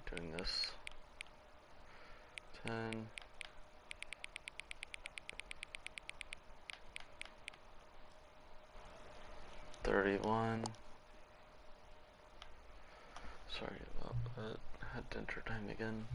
doing this? 10. $31. Sorry about that. I had to enter time again.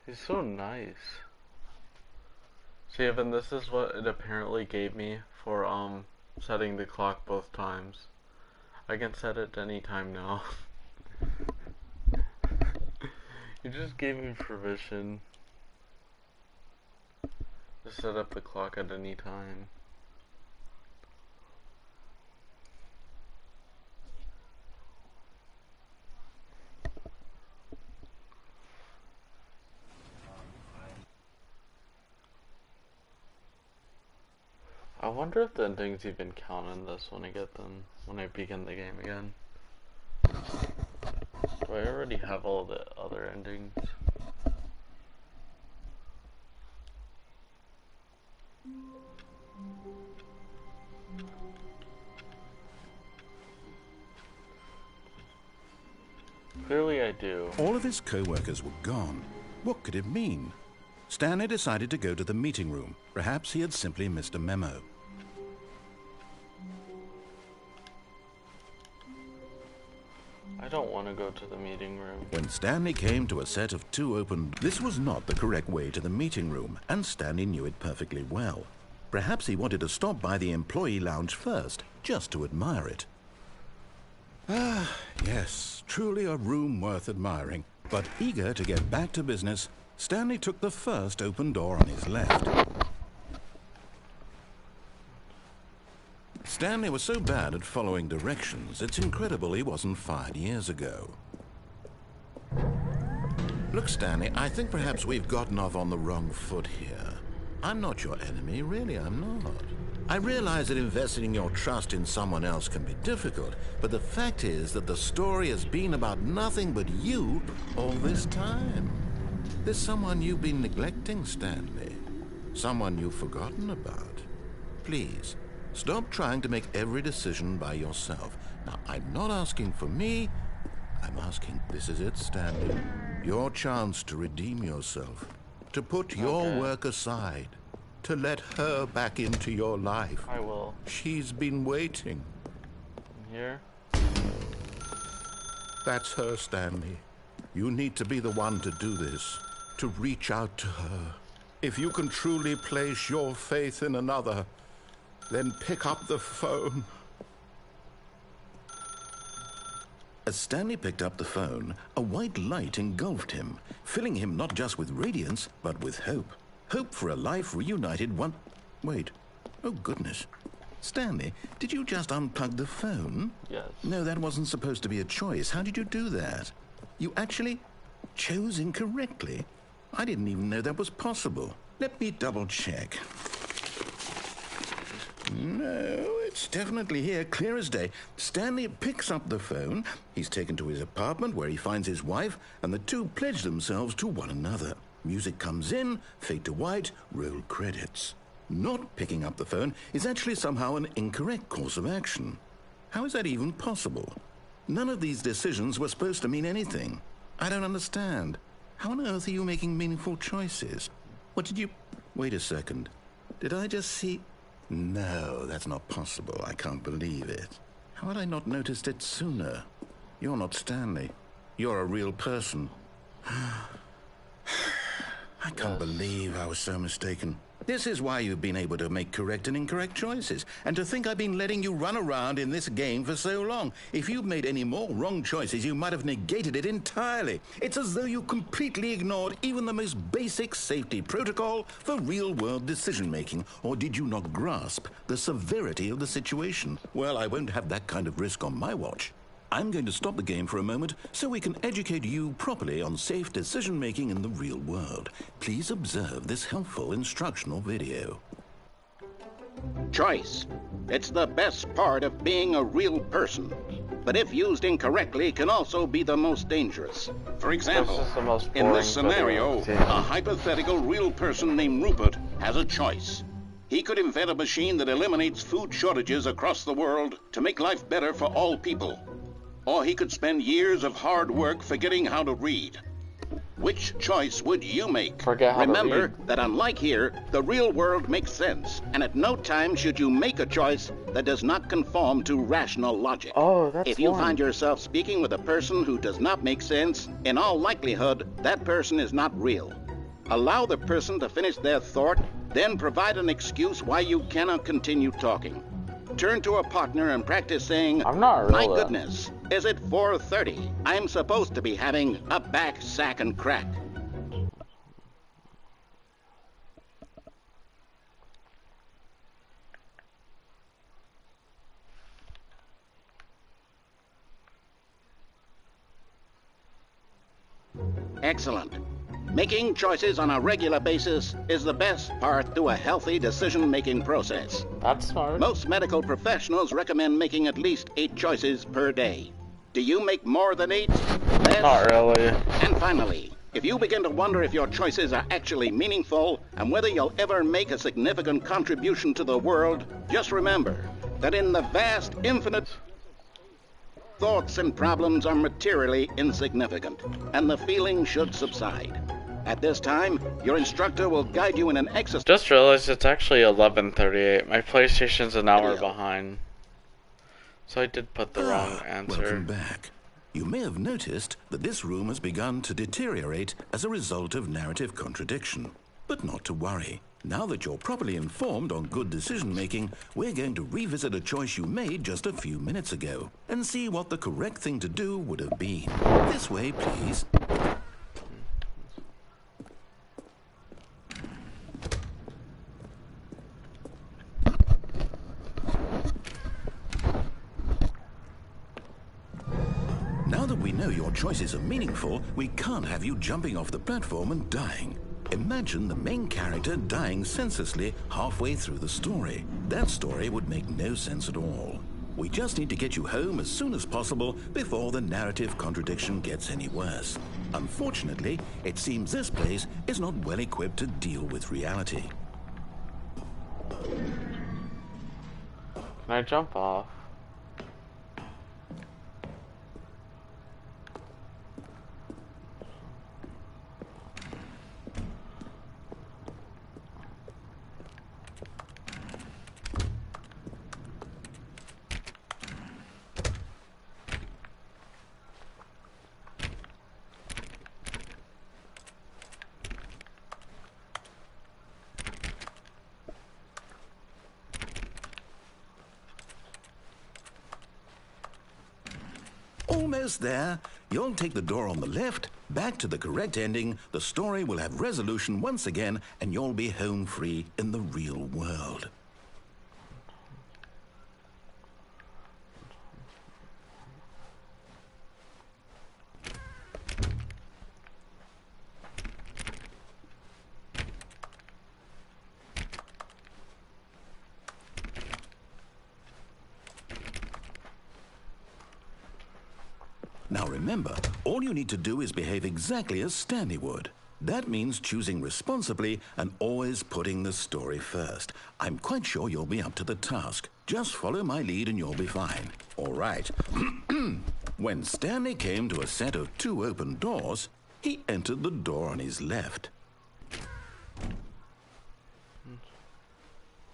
He's so nice. See, Evan, this is what it apparently gave me for setting the clock both times. I can set it any time now. You just gave me permission to set up the clock at any time. I wonder if the endings even count in this when I get them, when I begin the game again. Do I already have all the other endings? Clearly I do. All of his co-workers were gone. What could it mean? Stanley decided to go to the meeting room. Perhaps he had simply missed a memo. I don't want to go to the meeting room. When Stanley came to a set of 2 open... This was not the correct way to the meeting room, and Stanley knew it perfectly well. Perhaps he wanted to stop by the employee lounge first, just to admire it. Ah, yes, truly a room worth admiring. But eager to get back to business, Stanley took the first open door on his left. Stanley was so bad at following directions, it's incredible he wasn't fired years ago. Look, Stanley, I think perhaps we've gotten off on the wrong foot here. I'm not your enemy, really, I'm not. I realize that investing your trust in someone else can be difficult, but the fact is that the story has been about nothing but you all this time. There's someone you've been neglecting, Stanley. Someone you've forgotten about. Please, stop trying to make every decision by yourself. Now, I'm not asking for me. I'm asking, this is it, Stanley. Your chance to redeem yourself. To put your work aside. To let her back into your life. I will. She's been waiting. Here? That's her, Stanley. You need to be the one to do this. To reach out to her. If you can truly place your faith in another, then pick up the phone. As Stanley picked up the phone, a white light engulfed him, filling him not just with radiance, but with hope. Hope for a life reunited one... Wait. Oh, goodness. Stanley, did you just unplug the phone? Yes. No, that wasn't supposed to be a choice. How did you do that? You actually chose incorrectly. I didn't even know that was possible. Let me double check. No, it's definitely here, clear as day. Stanley picks up the phone. He's taken to his apartment where he finds his wife, and the two pledge themselves to one another. Music comes in, fade to white, roll credits. Not picking up the phone is actually somehow an incorrect course of action. How is that even possible? None of these decisions were supposed to mean anything. I don't understand. How on earth are you making meaningful choices? What did you... Wait a second. Did I just see... No, that's not possible. I can't believe it. How had I not noticed it sooner? You're not Stanley. You're a real person. I can't believe I was so mistaken. This is why you've been able to make correct and incorrect choices. And to think I've been letting you run around in this game for so long. If you'd made any more wrong choices, you might have negated it entirely. It's as though you completely ignored even the most basic safety protocol for real-world decision-making. Or did you not grasp the severity of the situation? Well, I won't have that kind of risk on my watch. I'm going to stop the game for a moment so we can educate you properly on safe decision-making in the real world. Please observe this helpful instructional video. Choice. It's the best part of being a real person. But if used incorrectly, can also be the most dangerous. For example, in this scenario, a hypothetical real person named Rupert has a choice. He could invent a machine that eliminates food shortages across the world to make life better for all people. Or he could spend years of hard work forgetting how to read. Which choice would you make? Remember that unlike here, the real world makes sense, and at no time should you make a choice that does not conform to rational logic. Oh, that's If you find yourself speaking with a person who does not make sense, in all likelihood, that person is not real. Allow the person to finish their thought, then provide an excuse why you cannot continue talking. Turn to a partner and practice saying, I'm not real, "My though. goodness, is it 4:30? I'm supposed to be having a back, sack, and crack." Excellent. Making choices on a regular basis is the best part to a healthy decision-making process. That's smart. Most medical professionals recommend making at least 8 choices per day. Do you make more than 8? Less? Not really. And finally, if you begin to wonder if your choices are actually meaningful and whether you'll ever make a significant contribution to the world, just remember that in the vast, infinite, thoughts and problems are materially insignificant, and the feeling should subside. At this time, your instructor will guide you in an exercise. Just realized it's actually 11:38. My PlayStation's an hour behind. So I did put the wrong answer. Welcome back. You may have noticed that this room has begun to deteriorate as a result of narrative contradiction. But not to worry. Now that you're properly informed on good decision-making, we're going to revisit a choice you made just a few minutes ago and see what the correct thing to do would have been. This way, please. Now that we know your choices are meaningful, we can't have you jumping off the platform and dying. Imagine the main character dying senselessly halfway through the story. That story would make no sense at all. We just need to get you home as soon as possible before the narrative contradiction gets any worse. Unfortunately, it seems this place is not well equipped to deal with reality. Can I jump off? Almost there. You'll take the door on the left, back to the correct ending, the story will have resolution once again, and you'll be home free in the real world. Now remember, all you need to do is behave exactly as Stanley would. That means choosing responsibly and always putting the story first. I'm quite sure you'll be up to the task. Just follow my lead and you'll be fine. All right. When Stanley came to a set of 2 open doors, he entered the door on his left.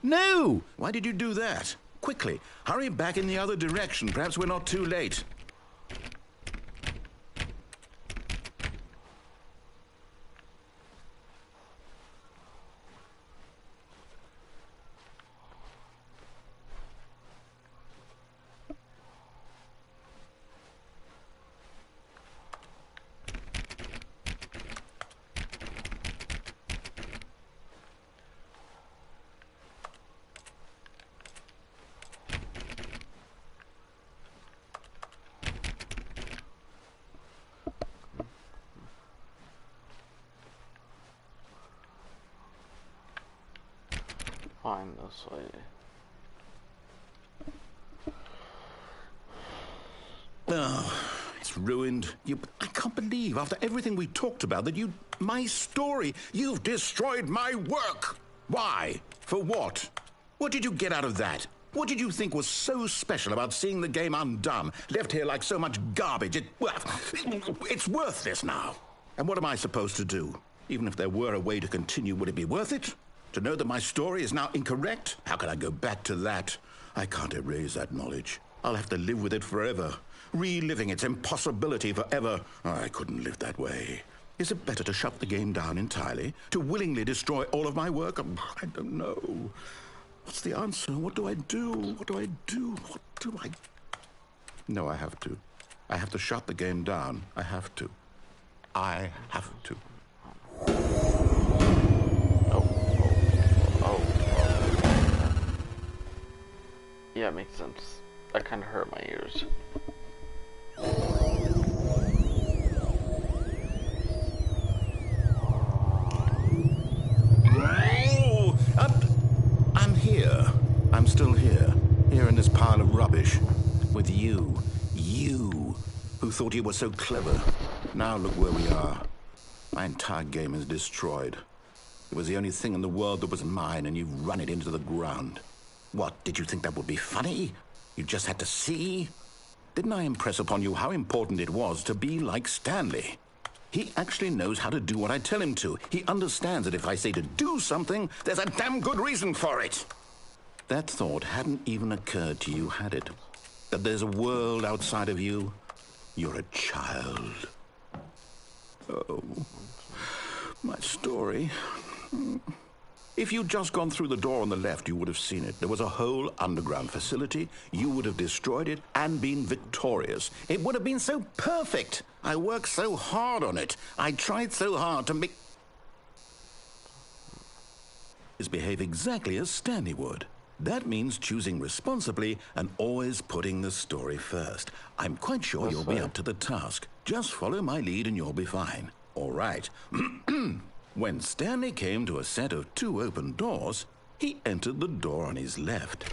No! Why did you do that? Quickly, hurry back in the other direction. Perhaps we're not too late. Fine this way. Oh, it's ruined. I can't believe, after everything we talked about, that my story, you've destroyed my work. Why? For what? What did you get out of that? What did you think was so special about seeing the game undone, left here like so much garbage? It's worthless now. And what am I supposed to do? Even if there were a way to continue, would it be worth it? To know that my story is now incorrect? How can I go back to that? I can't erase that knowledge. I'll have to live with it forever, reliving its impossibility forever. I couldn't live that way. Is it better to shut the game down entirely? To willingly destroy all of my work? I don't know. What's the answer? What do I do? What do I do? What do I... No, I have to. I have to shut the game down. I have to. I have to. Yeah, it makes sense. That kind of hurt my ears. I'm here. I'm still here. Here in this pile of rubbish. With you. You. Who thought you were so clever. Now look where we are. My entire game is destroyed. It was the only thing in the world that was mine, and you've run it into the ground. What, did you think that would be funny? You just had to see? Didn't I impress upon you how important it was to be like Stanley? He actually knows how to do what I tell him to. He understands that if I say to do something, there's a damn good reason for it. That thought hadn't even occurred to you, had it? That there's a world outside of you? You're a child. Oh, my story. If you'd just gone through the door on the left, you would have seen it. There was a whole underground facility. You would have destroyed it and been victorious. It would have been so perfect. I worked so hard on it. I tried so hard to make... behave exactly as Stanley would. That means choosing responsibly and always putting the story first. I'm quite sure you'll be up to the task. Just follow my lead and you'll be fine. All right. When Stanley came to a set of 2 open doors, he entered the door on his left.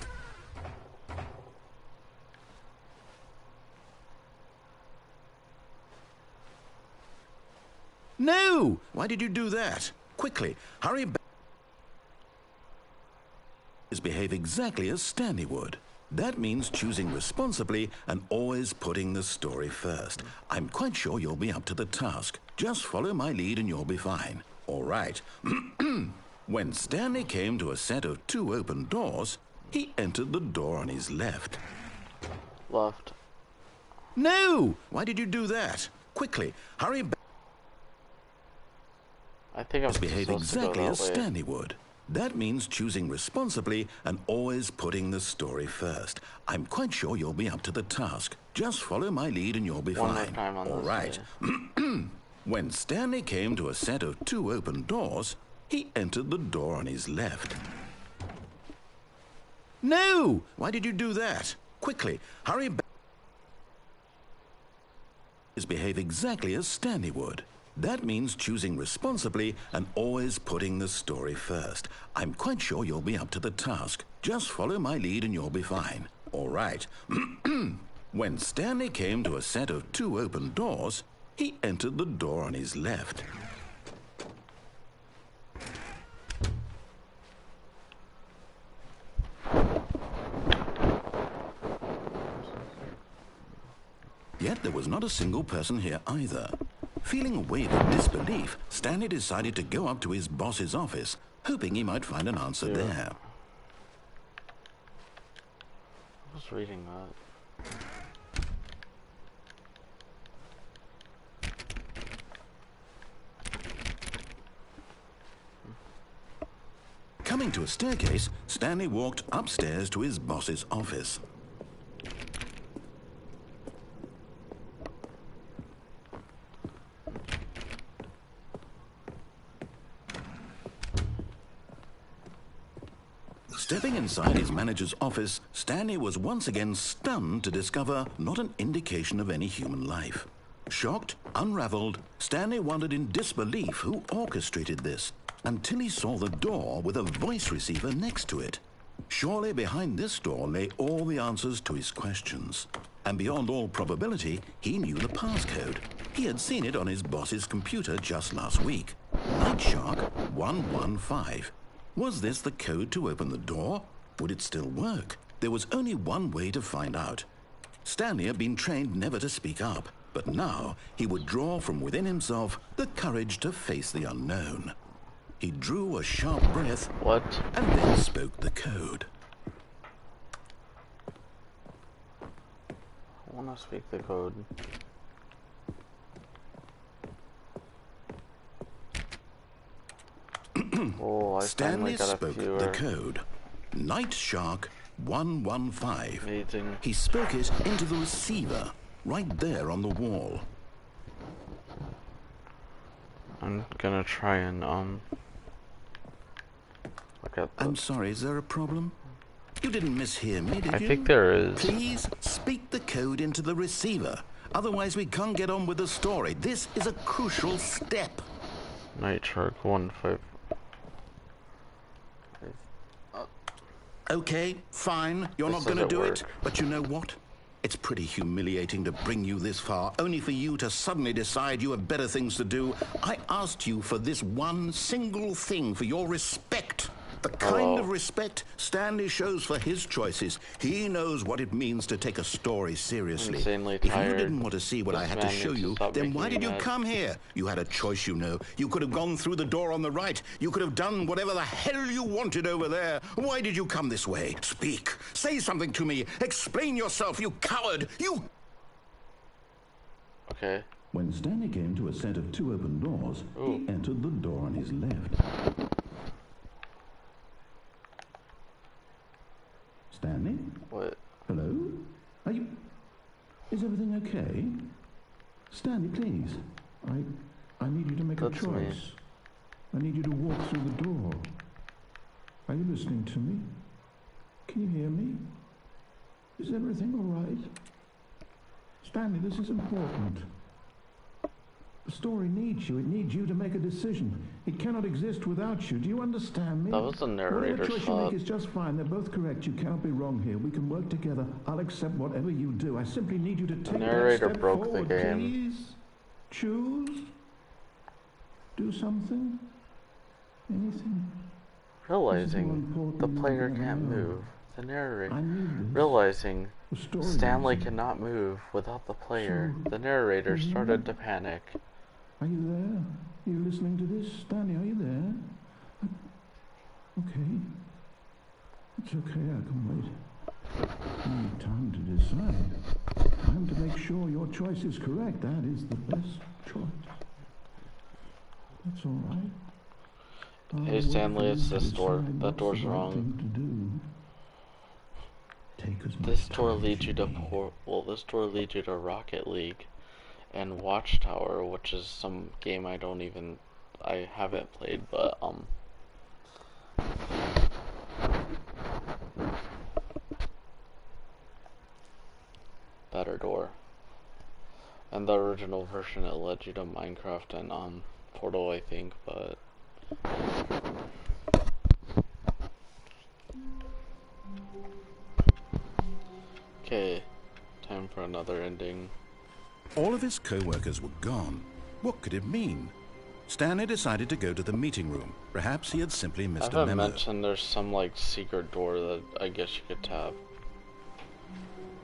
No! Why did you do that? Quickly, hurry back. Behave exactly as Stanley would. That means choosing responsibly and always putting the story first. I'm quite sure you'll be up to the task. Just follow my lead and you'll be fine. All right. When Stanley came to a set of 2 open doors, he entered the door on his left. Left. No! Why did you do that? Quickly, hurry back. I think I'm behave exactly as Stanley would. That means choosing responsibly and always putting the story first. I'm quite sure you'll be up to the task. Just follow my lead and you'll be fine. All right. When Stanley came to a set of 2 open doors, he entered the door on his left. No! Why did you do that? Quickly, hurry back. Behave exactly as Stanley would. That means choosing responsibly and always putting the story first. I'm quite sure you'll be up to the task. Just follow my lead and you'll be fine. All right. When Stanley came to a set of 2 open doors, he entered the door on his left. Yet there was not a single person here either. Feeling a wave of disbelief, Stanley decided to go up to his boss's office, hoping he might find an answer there. I was reading that. Coming to a staircase, Stanley walked upstairs to his boss's office. Stepping inside his manager's office, Stanley was once again stunned to discover not an indication of any human life. Shocked, unraveled, Stanley wondered in disbelief who orchestrated this. until he saw the door with a voice receiver next to it. Surely behind this door lay all the answers to his questions. And beyond all probability, he knew the passcode. He had seen it on his boss's computer just last week. Night Shark 115. Was this the code to open the door? Would it still work? There was only one way to find out. Stanley had been trained never to speak up, but now he would draw from within himself the courage to face the unknown. He drew a sharp breath. What? And then spoke the code. I want to speak the code. Oh, I Stanley got spoke the code. Night Shark 115. Amazing. He spoke it into the receiver, right there on the wall. I'm gonna try and, look at the... I'm sorry, is there a problem? You didn't mishear me, did you? I think there is. Please speak the code into the receiver. Otherwise, we can't get on with the story. This is a crucial step. Night Shark 15. Okay, fine. You're not going to do it. But you know what? It's pretty humiliating to bring you this far, only for you to suddenly decide you have better things to do. I asked you for this one single thing, for your respect. The kind of respect Stanley shows for his choices. He knows what it means to take a story seriously. Insanely If tired. you didn't want to see what I had to show you, then why did you come here? You had a choice, you know. You could have gone through the door on the right. You could have done whatever the hell you wanted over there. Why did you come this way? Speak. Say something to me. Explain yourself, you coward. You... Okay. When Stanley came to a set of two open doors, he entered the door on his left. Stanley? What? Hello? Are you... Is everything okay? Stanley, please. I need you to make a choice. Me. I need you to walk through the door. Are you listening to me? Can you hear me? Is everything all right? Stanley, this is important. The story needs you. It needs you to make a decision. It cannot exist without you. Do you understand me? That was the narrator Whatever choice shot. you make is just fine. They're both correct. You cannot be wrong here. We can work together. I'll accept whatever you do. I simply need you to take narrator that step broke forward, the game. please. Choose. Do something. Anything. Realizing the player can't move. The narrator. Realizing Stanley cannot move without the player. The narrator started to panic. Are you there? Are you listening to this? Stanley, are you there? Okay. It's okay, I can wait. You need time to decide. Time to make sure your choice is correct. That is the best choice. That's all right. Hey Stanley, it's this door. That door's wrong. This door leads you to this door leads you to Rocket League and Watchtower, which is some game I haven't played, but better door. And the original version, it led you to Minecraft and Portal, I think, but okay, time for another ending. All of his co-workers were gone. What could it mean? Stanley decided to go to the meeting room. Perhaps he had simply missed a memo. I mentioned there's some like secret door that I guess you could tap.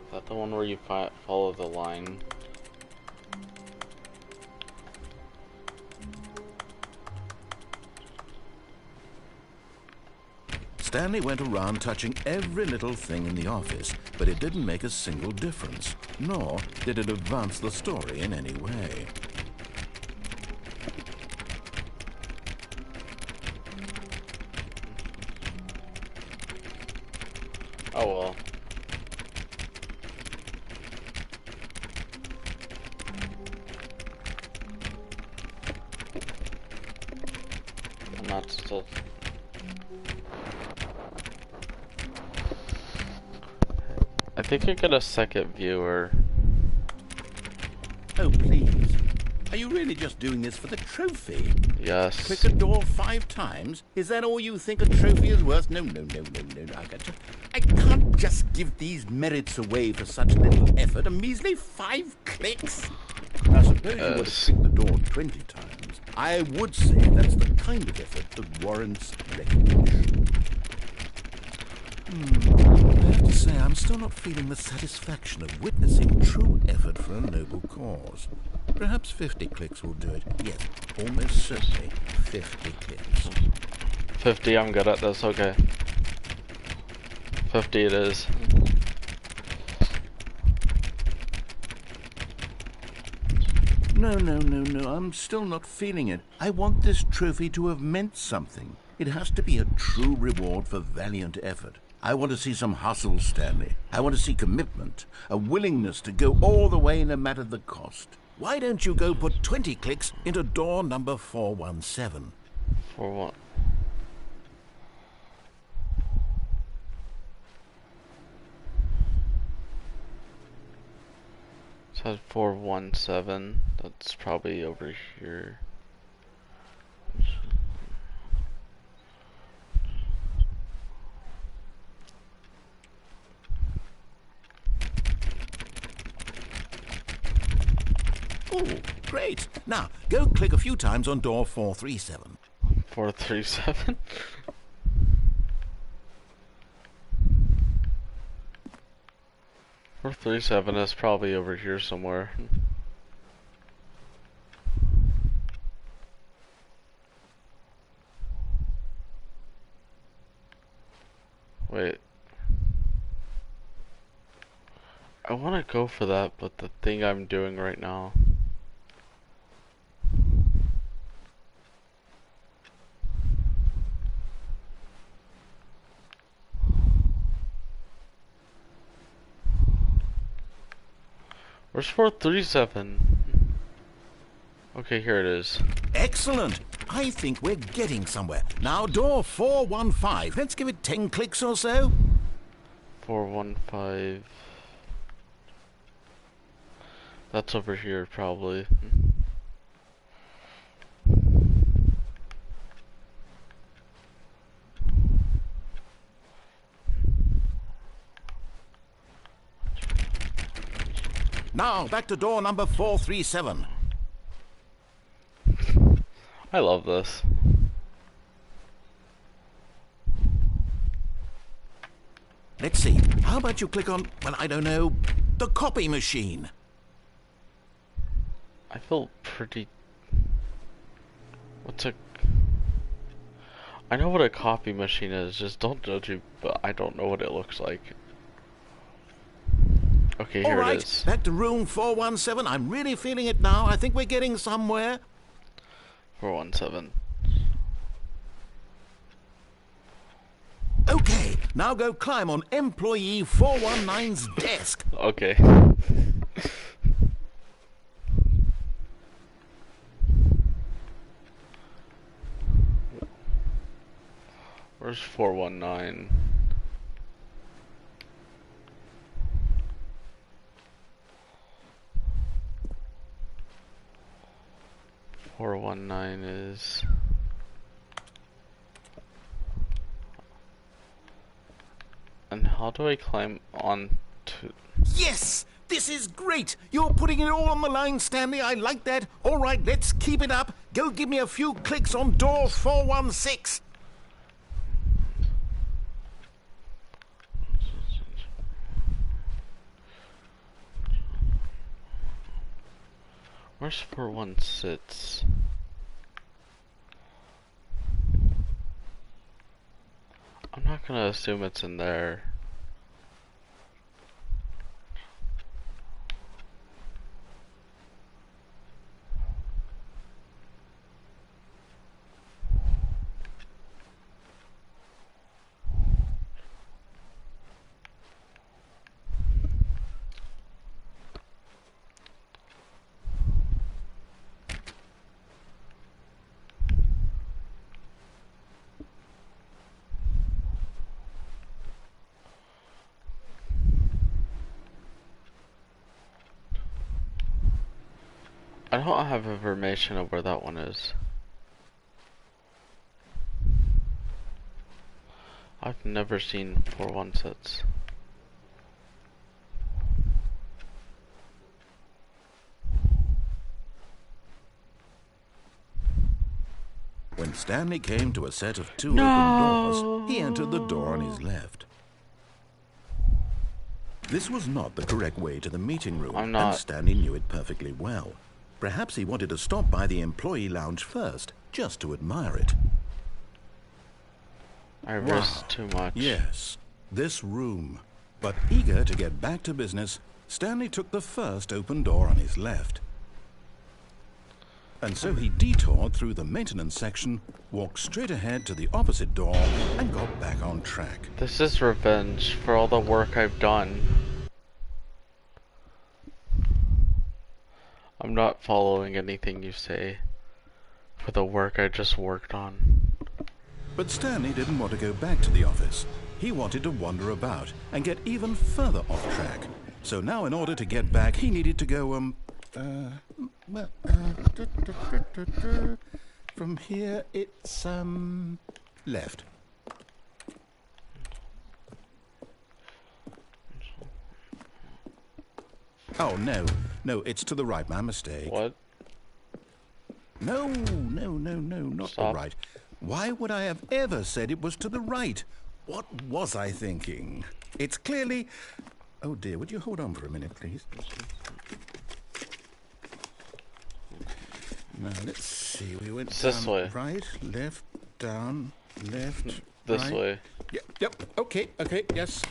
Is that the one where you follow the line? Stanley went around touching every little thing in the office, but it didn't make a single difference, nor did it advance the story in any way. Oh well. And that's still... I think you get a second viewer. Oh, please. Are you really just doing this for the trophy? Yes. Click a door 5 times? Is that all you think a trophy is worth? No. I can't just give these merits away for such little effort. A measly 5 clicks. Now, suppose you were to click the door 20 times. I would say that's the kind of effort that warrants recognition. I have to say, I'm still not feeling the satisfaction of witnessing true effort for a noble cause. Perhaps 50 clicks will do it. Yes, almost certainly 50 clicks. 50, I'm good at this, okay. 50 it is. No, I'm still not feeling it. I want this trophy to have meant something. It has to be a true reward for valiant effort. I want to see some hustle, Stanley. I want to see commitment, a willingness to go all the way no matter the cost. Why don't you go put 20 clicks into door number 417? For what? It says 417. That's probably over here. Oh, great. Now, go click a few times on door 437. 437? Or 37 is probably over here somewhere. Wait. I want to go for that, but the thing I'm doing right now. Where's 437? Okay, here it is. Excellent. I think we're getting somewhere. Now, door 415. Let's give it 10 clicks or so. 415. That's over here, probably. Now, back to door number 437. I love this. Let's see. How about you click on, well, I don't know, the copy machine? I feel pretty... What's a... I know what a copy machine is, just don't judge me, but I don't know what it looks like. Okay, here it is. Back to room 417. I'm really feeling it now. I think we're getting somewhere. 417. Okay, now go climb on employee 419's desk. Okay. Where's 419? 419 is... And how do I climb on to... Yes! This is great! You're putting it all on the line, Stanley. I like that. All right, let's keep it up. Go give me a few clicks on door 416. Where's 416? I'm not gonna assume it's in there. don't have information of where that one is. I've never seen 416. When Stanley came to a set of two open doors, he entered the door on his left. This was not the correct way to the meeting room, and Stanley knew it perfectly well. Perhaps he wanted to stop by the employee lounge first, just to admire it. I risked too much. Yes, this room. But eager to get back to business, Stanley took the first open door on his left. And so he detoured through the maintenance section, walked straight ahead to the opposite door, and got back on track. This is revenge for all the work I've done. I'm not following anything you say for the work I just worked on. But Stanley didn't want to go back to the office. He wanted to wander about and get even further off track. So now in order to get back, he needed to go, from here it's, left. Oh, no, it's to the right, my mistake. What? No, not Stop. the right. Why would I have ever said it was to the right? What was I thinking? It's clearly... Oh dear, would you hold on for a minute, please? Now, let's see. We went this way. Right, left, down, left, This right. way. Yep, okay, yes.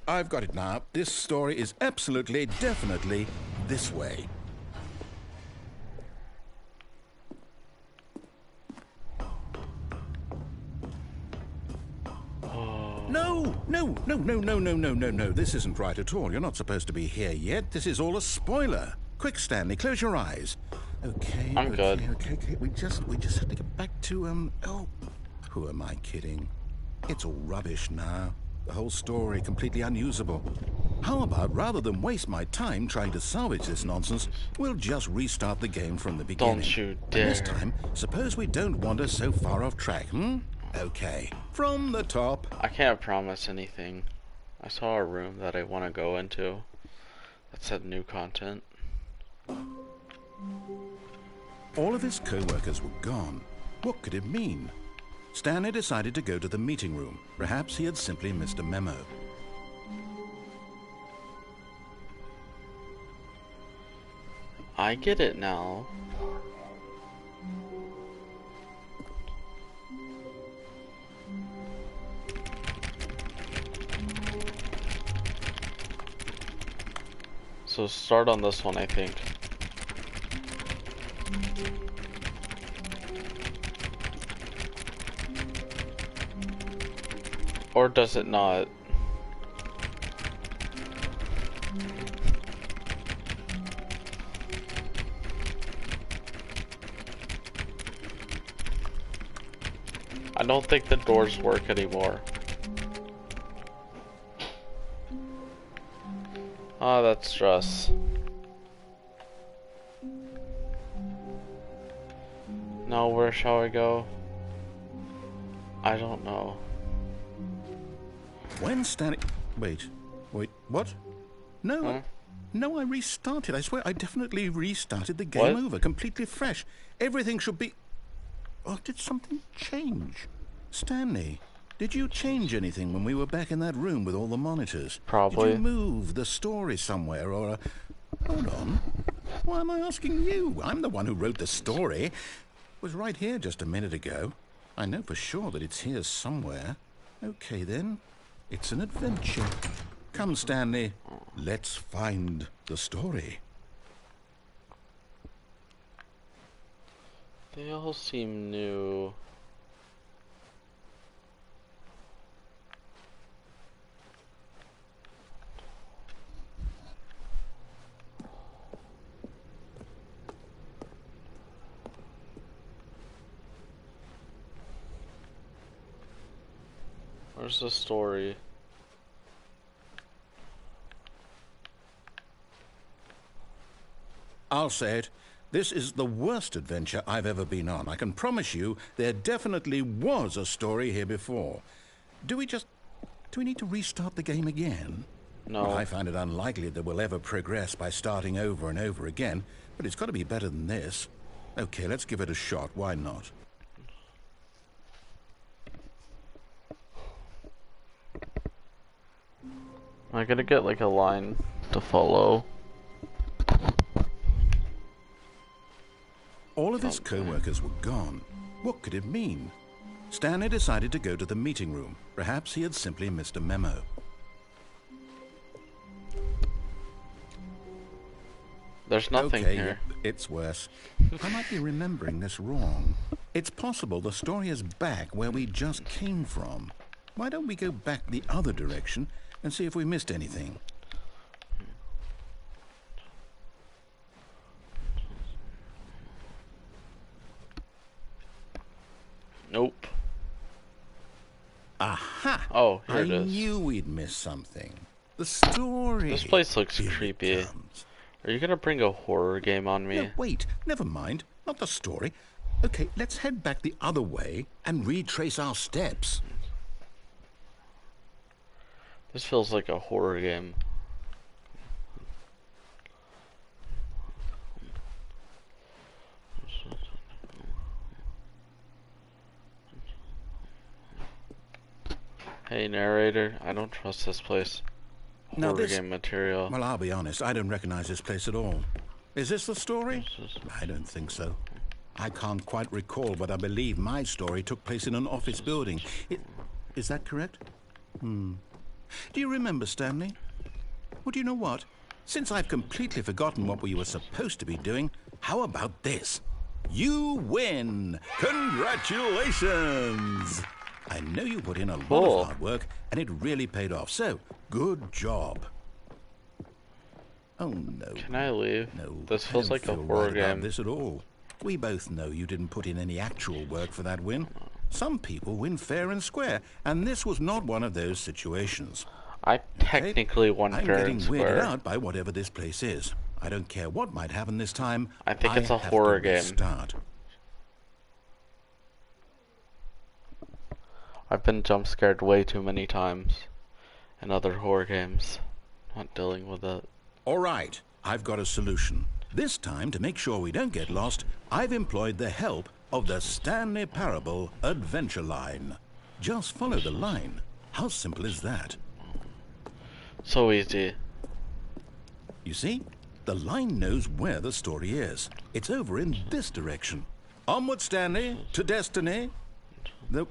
I've got it now. This story is absolutely, definitely this way. No. This isn't right at all. You're not supposed to be here yet. This is all a spoiler. Quick, Stanley, close your eyes. Okay. I'm good. Okay. We just have to get back to, oh, who am I kidding? It's all rubbish now. The whole story completely unusable. How about, rather than waste my time trying to salvage this nonsense, we'll just restart the game from the beginning. Don't you dare. And this time, suppose we don't wander so far off track, Okay, from the top. I can't promise anything. I saw a room that I want to go into that said new content. All of his co-workers were gone. What could it mean? Stanley decided to go to the meeting room. Perhaps he had simply missed a memo. I get it now. So start on this one, I think. Or does it not? I don't think the doors work anymore. Ah, that's stress. Now where shall I go? I don't know. When Stanley... Wait, what? No, Huh? No, I restarted. I swear, I definitely restarted the game What? over, completely fresh. Everything should be... Oh, did something change? Stanley, did you change anything when we were back in that room with all the monitors? Probably. Did you move the story somewhere, or... Hold on. Why am I asking you? I'm the one who wrote the story. It was right here just a minute ago. I know for sure that it's here somewhere. Okay, then. It's an adventure. Come, Stanley. Let's find the story. They all seem new. Where's the story? I'll say it. This is the worst adventure I've ever been on. I can promise you there definitely was a story here before. Do we need to restart the game again? No. Well, I find it unlikely that we'll ever progress by starting over and over again, but it's got to be better than this. Okay, let's give it a shot. Why not? I gotta get like a line to follow. All of his co-workers were gone. What could it mean? Stanley decided to go to the meeting room. Perhaps he had simply missed a memo. There's nothing here. It's worse. I might be remembering this wrong. It's possible the story is back where we just came from. Why don't we go back the other direction and see if we missed anything? Nope. Aha! Oh, here it is. I knew we'd miss something. The story. This place looks Here creepy. it comes. Are you gonna bring a horror game on me? No, wait, never mind. Not the story. Okay, let's head back the other way and retrace our steps. This feels like a horror game. Hey narrator, I don't trust this place. Horror game material. Well, I'll be honest, I don't recognize this place at all. Is this the story? I don't think so. I can't quite recall, but I believe my story took place in an office building. Is that correct? Do you remember, Stanley? Well, do you know what? Since I've completely forgotten what we were supposed to be doing, how about this? You win! Congratulations! I know you put in a lot of hard work, and it really paid off, so good job. Oh, no. Can I leave? No, this feels like a horror game. About this at all. We both know you didn't put in any actual work for that win. Some people win fair and square, and this was not one of those situations. I technically won fair and square. I'm getting weirded out by whatever this place is. I don't care what might happen this time. I think it's a horror game. I've been jump scared way too many times in other horror games. Not dealing with it. All right, I've got a solution. This time, to make sure we don't get lost, I've employed the help of the Stanley Parable Adventure Line. Just follow the line. How simple is that? So easy. You see? The line knows where the story is. It's over in this direction. Onward, Stanley, to destiny. Though,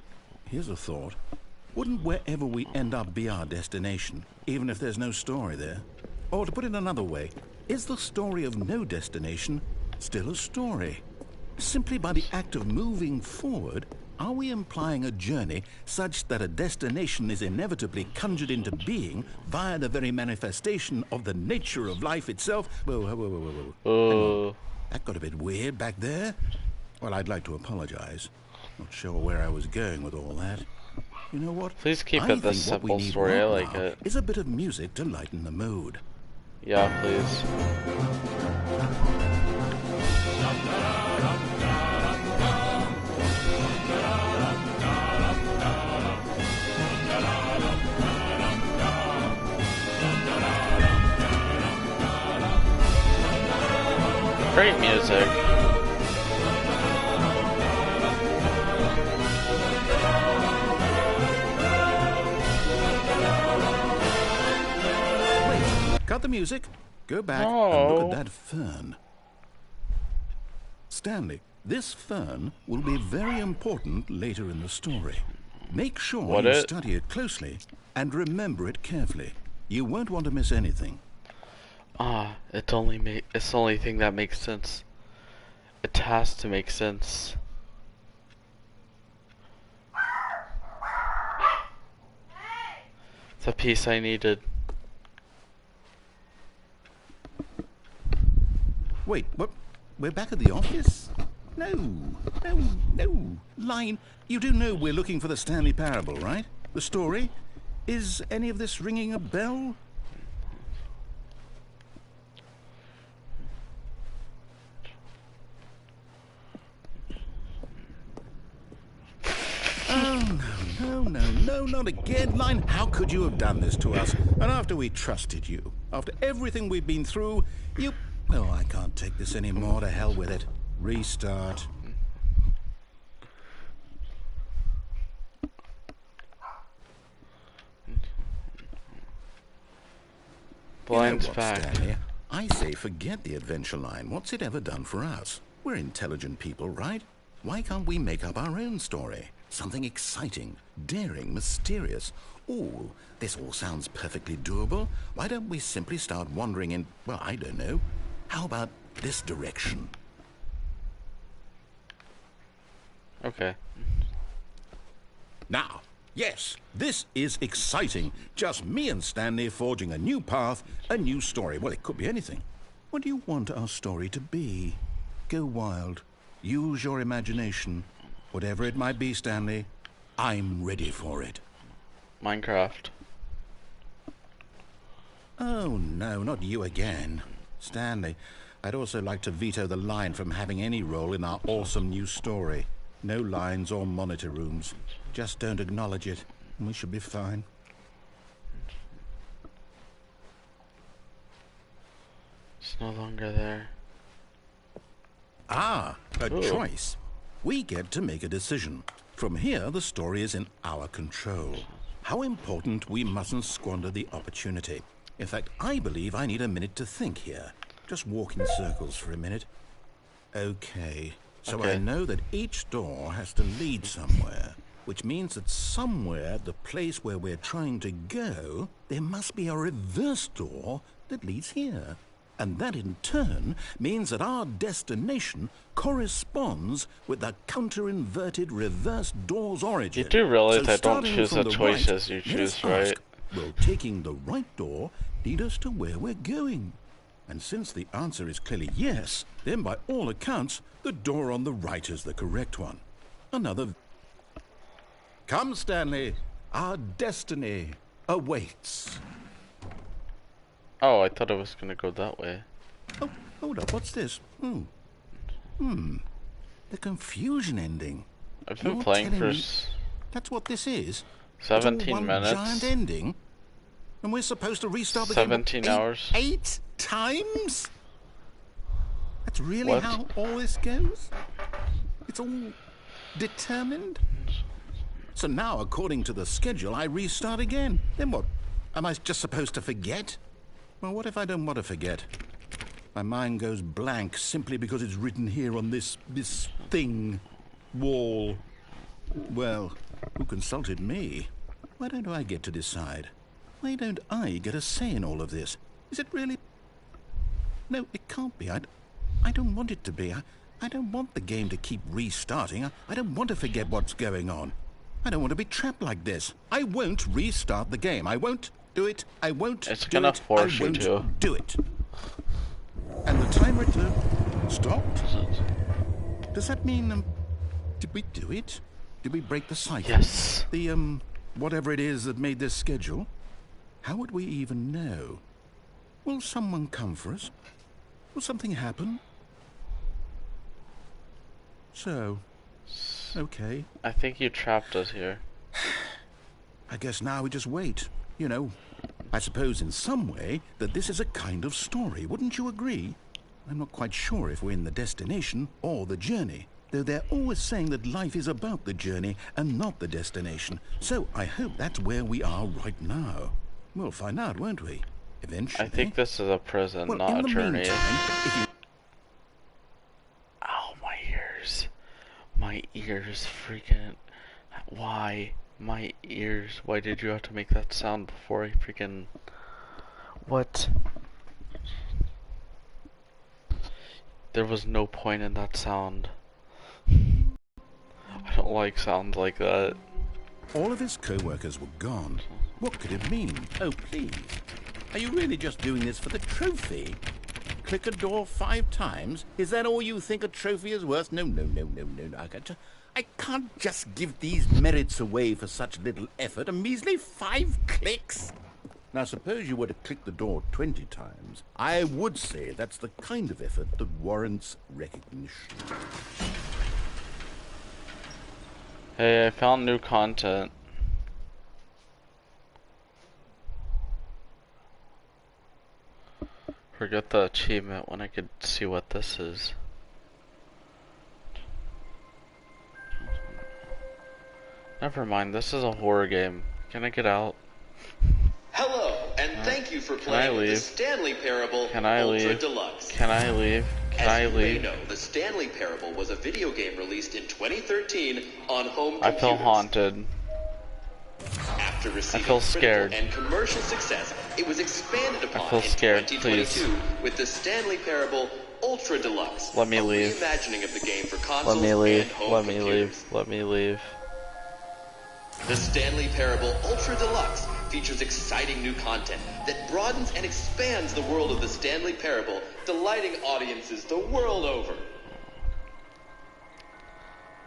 here's a thought. Wouldn't wherever we end up be our destination, even if there's no story there? Or to put it another way, is the story of no destination still a story? Simply by the act of moving forward, are we implying a journey such that a destination is inevitably conjured into being via the very manifestation of the nature of life itself? Whoa. Hang on. That got a bit weird back there. Well, I'd like to apologize. Not sure where I was going with all that. You know what? Please keep it this simple story. I like it. Is a bit of music to lighten the mood. Yeah, please. Great music. Cut the music, go back and look at that fern. Stanley, this fern will be very important later in the story. Make sure you study it closely and remember it carefully. You won't want to miss anything. It's the only thing that makes sense. It has to make sense. It's a piece I needed. Wait, what? We're back at the office? No. Line, you do know we're looking for the Stanley Parable, right? The story? Is any of this ringing a bell? No, not again, Line. How could you have done this to us? And after we trusted you, after everything we've been through, you... Oh, I can't take this anymore. To hell with it. Restart. Blind's you know what, back. Stanley? I say forget the adventure line. What's it ever done for us? We're intelligent people, right? Why can't we make up our own story? Something exciting, daring, mysterious. Ooh, this all sounds perfectly doable. Why don't we simply start wandering in, well, I don't know. How about this direction? Okay. Now, yes, this is exciting. Just me and Stanley forging a new path, a new story. Well, it could be anything. What do you want our story to be? Go wild. Use your imagination. Whatever it might be, Stanley, I'm ready for it. Minecraft. Oh, no, not you again. Stanley, I'd also like to veto the line from having any role in our awesome new story. No lines or monitor rooms. Just don't acknowledge it, and we should be fine. It's no longer there. Ah, a choice. We get to make a decision. From here, the story is in our control. How important we mustn't squander the opportunity. In fact, I believe I need a minute to think here. Just walk in circles for a minute. Okay, so I know that each door has to lead somewhere, which means that somewhere, the place where we're trying to go, there must be a reverse door that leads here. And that in turn means that our destination corresponds with the counter-inverted reverse door's origin. You do realize So I don't choose the choices right, you choose, right? Will taking the right door lead us to where we're going? And since the answer is clearly yes, then by all accounts, the door on the right is the correct one. Another... Come, Stanley. Our destiny awaits. Oh, I thought it was gonna go that way. Oh, hold up. What's this? The confusion ending. I've been playing for... That's what this is? 17 minutes. Giant ending? And we're supposed to restart the 17 game hours. 8 times? That's really how all this goes? It's all determined? So now, according to the schedule, I restart again. Then what? Am I just supposed to forget? Well, what if I don't want to forget? My mind goes blank simply because it's written here on this thing, wall. Well, who consulted me? Why don't I get to decide? Why don't I get a say in all of this? Is it really... No, it can't be. I don't want it to be. I don't want the game to keep restarting. I don't want to forget what's going on. I don't want to be trapped like this. I won't restart the game. I won't do it. I won't it's do gonna it. Force I won't you to. do it. And the timer stopped? Does that mean, did we do it? Did we break the cycle? Yes. The, whatever it is that made this schedule? How would we even know? Will someone come for us? Will something happen? So, okay. I think you trapped us here. I guess now we just wait. You know, I suppose in some way that this is a kind of story, wouldn't you agree? I'm not quite sure if we're in the destination or the journey, though they're always saying that life is about the journey and not the destination. So I hope that's where we are right now. We'll find out, won't we? Eventually. I think this is a prison, well, not a journey. Meantime, Ow, my ears. My ears freaking... Why? My ears. Why did you have to make that sound before I freaking... What? There was no point in that sound. I don't like sounds like that. all of his co-workers were gone. What could it mean? Oh, please. Are you really just doing this for the trophy? Click a door 5 times? Is that all you think a trophy is worth? No. I can't just give these merits away for such little effort. A measly 5 clicks? Now, suppose you were to click the door 20 times. I would say that's the kind of effort that warrants recognition. Hey, I found new content. Forget the achievement when I could see what this is. Never mind, this is a horror game. Can I get out? Hello, and thank you for playing the Stanley Parable Ultra Deluxe. Can I leave? Can I leave? As you may know, the Stanley Parable was a video game released in 2013 on home computers. I feel haunted. After receiving critical and commercial success, it was expanded upon in 2022 with the Stanley Parable Ultra Deluxe. Let me leave. Reimagining of the game for consoles and home computers. Let me leave. The Stanley Parable Ultra Deluxe features exciting new content that broadens and expands the world of the Stanley Parable, delighting audiences the world over.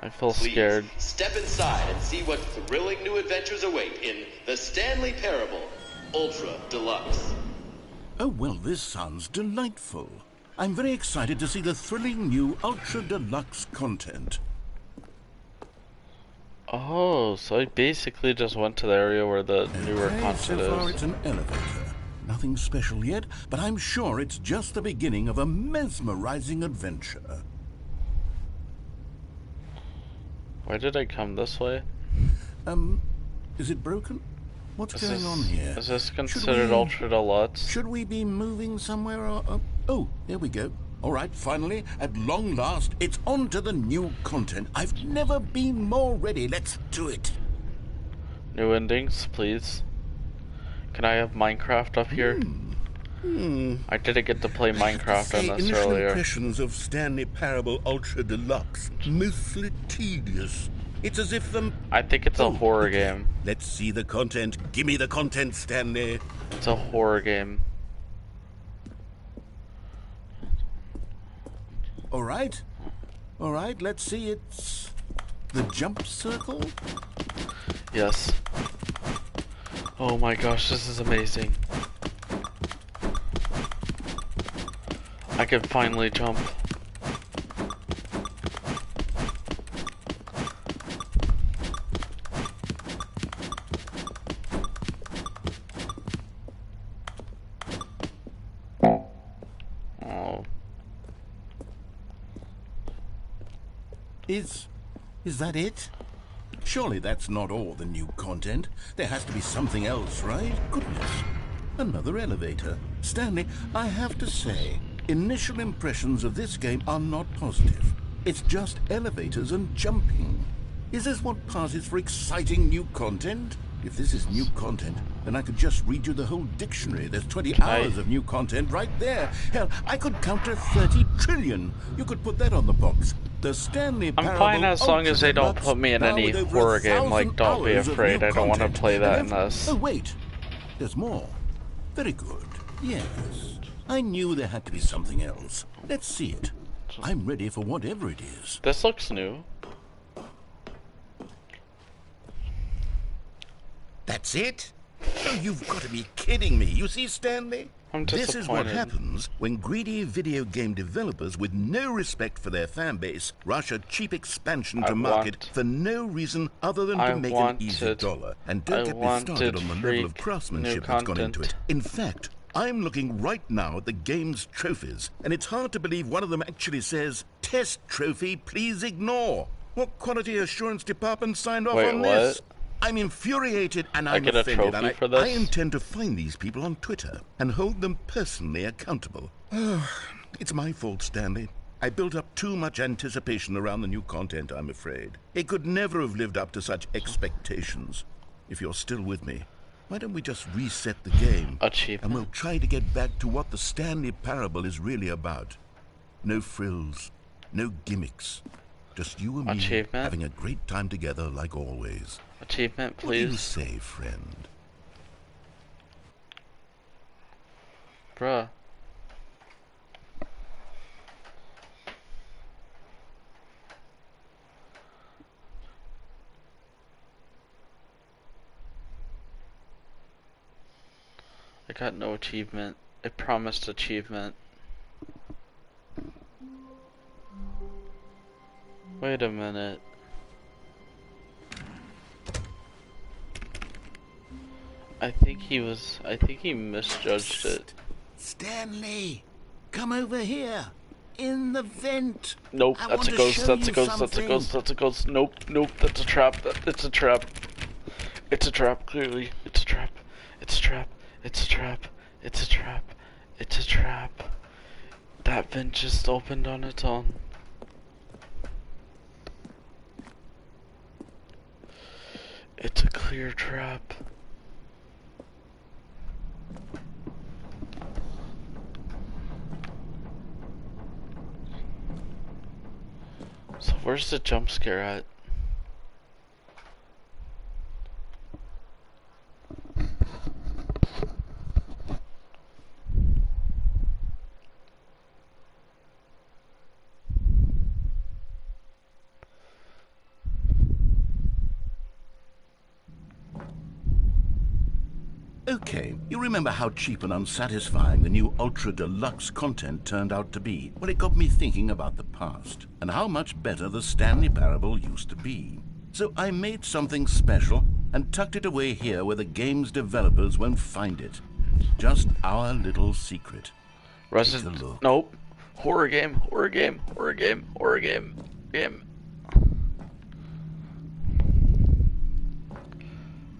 I feel scared. Step inside and see what thrilling new adventures await in the Stanley Parable Ultra Deluxe. Oh, well, this sounds delightful. I'm very excited to see the thrilling new Ultra Deluxe content. Oh, so I basically just went to the area where the newer content is. So far it's an elevator. Nothing special yet, but I'm sure it's just the beginning of a mesmerizing adventure. Why did I come this way? Is it broken? What's going on here? Is this considered Ultra Deluxe? Should we be moving somewhere or... Oh, there we go. All right, finally, at long last, it's on to the new content. I've never been more ready. Let's do it. New endings, please. Can I have Minecraft up here? I didn't get to play Minecraft on this initial earlier. Impressions of Stanley Parable Ultra Deluxe. Mostly tedious. It's as if I think it's a horror game. Let's see the content. Give me the content, Stanley. It's a horror game. All right, let's see. It's the jump circle? Yes. Oh my gosh, this is amazing. I can finally jump. Is that it? Surely that's not all the new content. There has to be something else, right? Goodness. Another elevator. Stanley, I have to say, initial impressions of this game are not positive. It's just elevators and jumping. Is this what passes for exciting new content? If this is new content, then I could just read you the whole dictionary. There's 20 hours of new content right there. Hell, I could count to 30 trillion. You could put that on the box. The Stanley Parable. I'm fine as long as they don't put me in any horror game like Don't Be Afraid. I don't want to play that in this. Oh, wait. There's more. Very good. Yes. I knew there had to be something else. Let's see it. I'm ready for whatever it is. This looks new. That's it? Oh, you've got to be kidding me. You see, Stanley? I'm disappointed. This is what happens when greedy video game developers with no respect for their fan base rush a cheap expansion to market for no reason other than to make an easy dollar. And don't get me started on the level of craftsmanship that's gone into it. In fact, I'm looking right now at the game's trophies, and it's hard to believe one of them actually says, "Test trophy, please ignore." What quality assurance department signed off on this? I'm infuriated and I'm offended, and I intend to find these people on Twitter and hold them personally accountable. It's my fault, Stanley. I built up too much anticipation around the new content, I'm afraid. It could never have lived up to such expectations. If you're still with me, why don't we just reset the game? And we'll try to get back to what the Stanley Parable is really about. No frills, no gimmicks. Just you and me having a great time together like always. Achievement, please. What do you say, friend? Bruh. I got no achievement. It promised achievement. Wait a minute. I think he misjudged it. Stanley, come over here. In the vent. Nope, that's a ghost, that's a ghost, that's a ghost, that's a ghost. Nope, nope, that's a trap, it's a trap. It's a trap, clearly. It's a trap. It's a trap. It's a trap. It's a trap. It's a trap. That vent just opened on its own. It's a clear trap. So where's the jump scare at? Okay, you remember how cheap and unsatisfying the new Ultra Deluxe content turned out to be? Well, it got me thinking about the past, and how much better the Stanley Parable used to be. So I made something special and tucked it away here where the game's developers won't find it. Just our little secret. Resident... Nope. Horror game, horror game, horror game, horror game.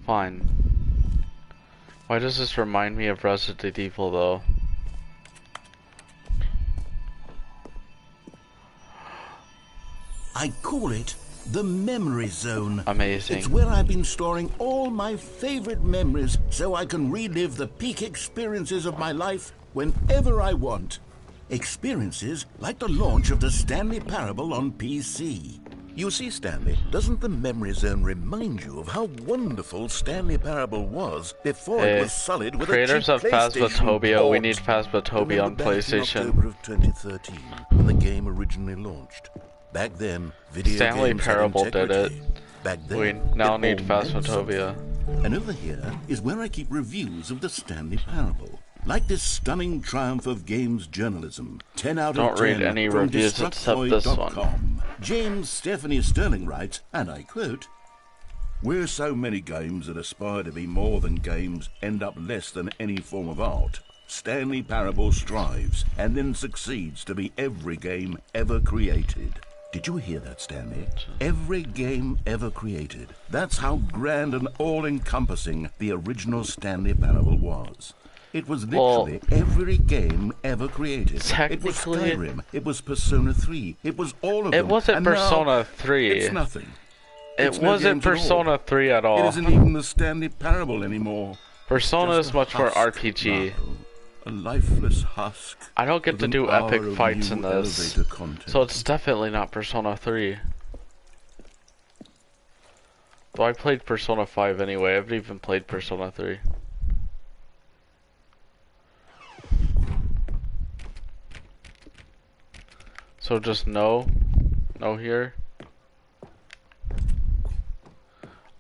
Fine. Why does this remind me of Resident Evil, though? I call it the Memory Zone. Amazing. It's where I've been storing all my favorite memories so I can relive the peak experiences of my life whenever I want. Experiences like the launch of the Stanley Parable on PC. You see, Stanley, doesn't the Memory Zone remind you of how wonderful Stanley Parable was before it was solid with creators a cheap of Phasmophobia, port? we need Phasmophobia on PlayStation. In October of 2013, when the game originally launched. Back then, video Stanley games Parable had did integrity. it. Back then, We now it need all meant Phasmophobia. something. And over here is where I keep reviews of the Stanley Parable. Like this stunning triumph of games journalism. 10 out of 10 Don't read any from reviews except this one. James Stephanie Sterling writes, and I quote, "Where so many games that aspire to be more than games end up less than any form of art, Stanley Parable strives and then succeeds to be every game ever created." Did you hear that, Stanley? Every game ever created. That's how grand and all-encompassing the original Stanley Parable was. It was literally every game ever created. It was Skyrim. It was Persona 3. It was all of them. It wasn't Persona 3. It's nothing. It wasn't Persona 3 at all. It isn't even the Stanley Parable anymore. Persona is much more RPG. A lifeless husk. I don't get to do epic fights in this, so it's definitely not Persona 3. Though I played Persona 5 anyway, I haven't even played Persona 3. So just no here.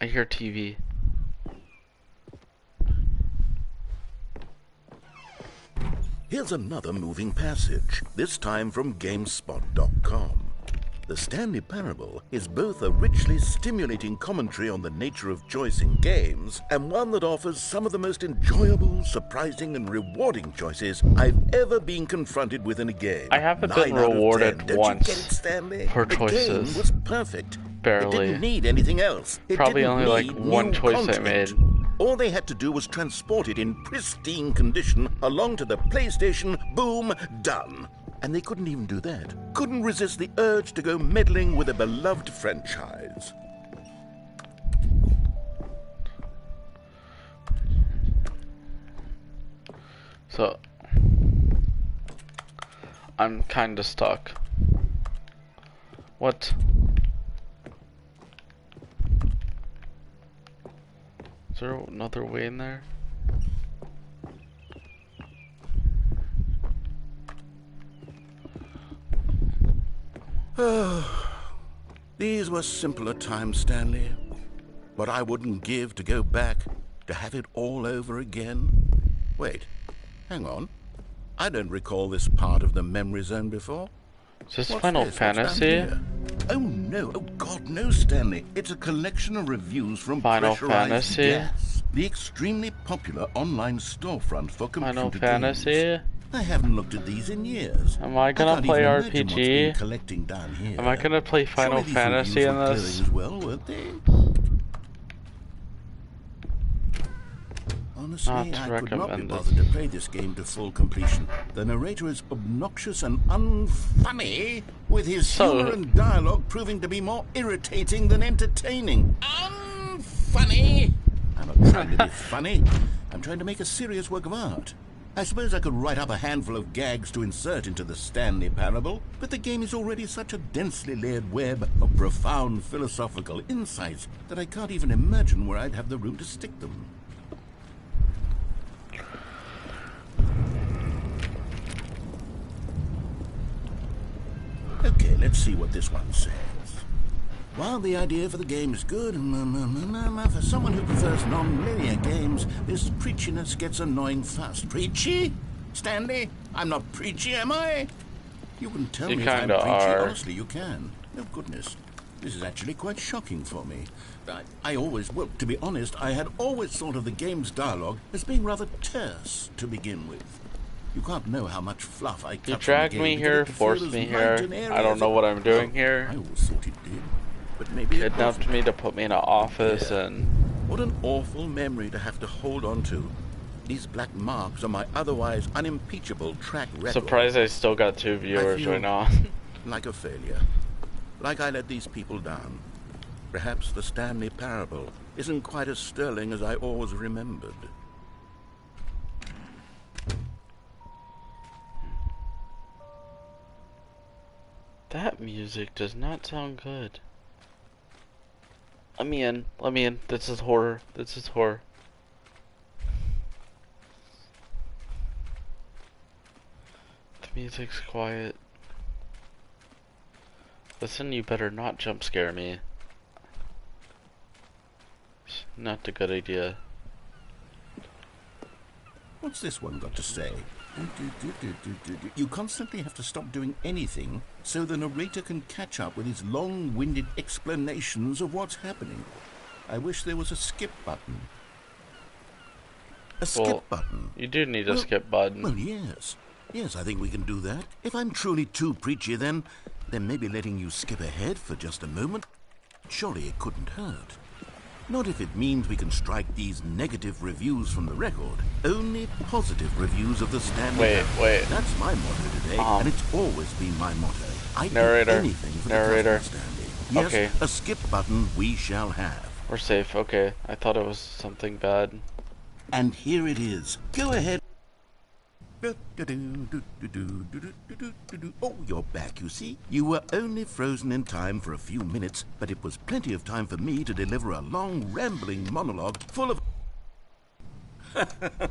I hear TV. Here's another moving passage, this time from GameSpot.com. The Stanley Parable is both a richly stimulating commentary on the nature of choice in games and one that offers some of the most enjoyable, surprising, and rewarding choices I've ever been confronted with in a game. I haven't been rewarded once for choices. The game was perfect. Barely. It didn't need anything else. It Probably didn't only like need one new choice content. I made. All they had to do was transport it in pristine condition along to the PlayStation, boom, done. And they couldn't even do that. Couldn't resist the urge to go meddling with a beloved franchise. So, I'm kinda stuck. What? Is there another way in there? These were simpler times, Stanley. What I wouldn't give to go back, to have it all over again. Wait, hang on. I don't recall this part of the Memory Zone before. Is this What's Final this? Fantasy? Oh no, oh God, no, Stanley. It's a collection of reviews from Final Pressurized Fantasy? Gas. the extremely popular online storefront for Final computer Fantasy? games. I haven't looked at these in years. Am I gonna play RPG? Collecting down here. Am I gonna play Final Surely these Fantasy reviews in were this? glowing as well, weren't they? Honestly, I could not be bothered to play this game to full completion. The narrator is obnoxious and unfunny, with his humor and dialogue proving to be more irritating than entertaining. Unfunny! I'm not trying to be funny. I'm trying to make a serious work of art. I suppose I could write up a handful of gags to insert into the Stanley Parable, but the game is already such a densely layered web of profound philosophical insights that I can't even imagine where I'd have the room to stick them. Okay, let's see what this one says. While the idea for the game is good, for someone who prefers non-linear games, this preachiness gets annoying fast. Preachy? Stanley? I'm not preachy, am I? You can tell me if I'm preachy. Honestly, you can. No goodness. This is actually quite shocking for me. Well, to be honest, I had always thought of the game's dialogue as being rather terse to begin with. You can't know how much fluff I cut. You dragged me here, forced me here. I don't know what I'm doing here. I always thought it did. But maybe kidnapped me to put me in an office and... What an awful memory to have to hold on to. These black marks are my otherwise unimpeachable track record. Surprised I still got 2 viewers right now. Like a failure. Like I let these people down. Perhaps the Stanley Parable isn't quite as sterling as I always remembered. That music does not sound good. Let me in. Let me in. This is horror. This is horror. The music's quiet. Listen, you better not jump scare me. It's not a good idea. What's this one got to say? You constantly have to stop doing anything so the narrator can catch up with his long-winded explanations of what's happening. I wish there was a skip button. A skip button? You do need a skip button. Well, yes. Yes, I think we can do that. If I'm truly too preachy, then maybe letting you skip ahead for just a moment. Surely it couldn't hurt. Not if it means we can strike these negative reviews from the record. Only positive reviews of the Stanley. Wait. That's my motto today, and it's always been my motto. I do anything for narrator. the Stanley. Yes, okay. A skip button we shall have. We're safe. Okay. I thought it was something bad. And here it is. Go ahead. Oh, you're back, you see. You were only frozen in time for a few minutes, but it was plenty of time for me to deliver a long, rambling monologue full of...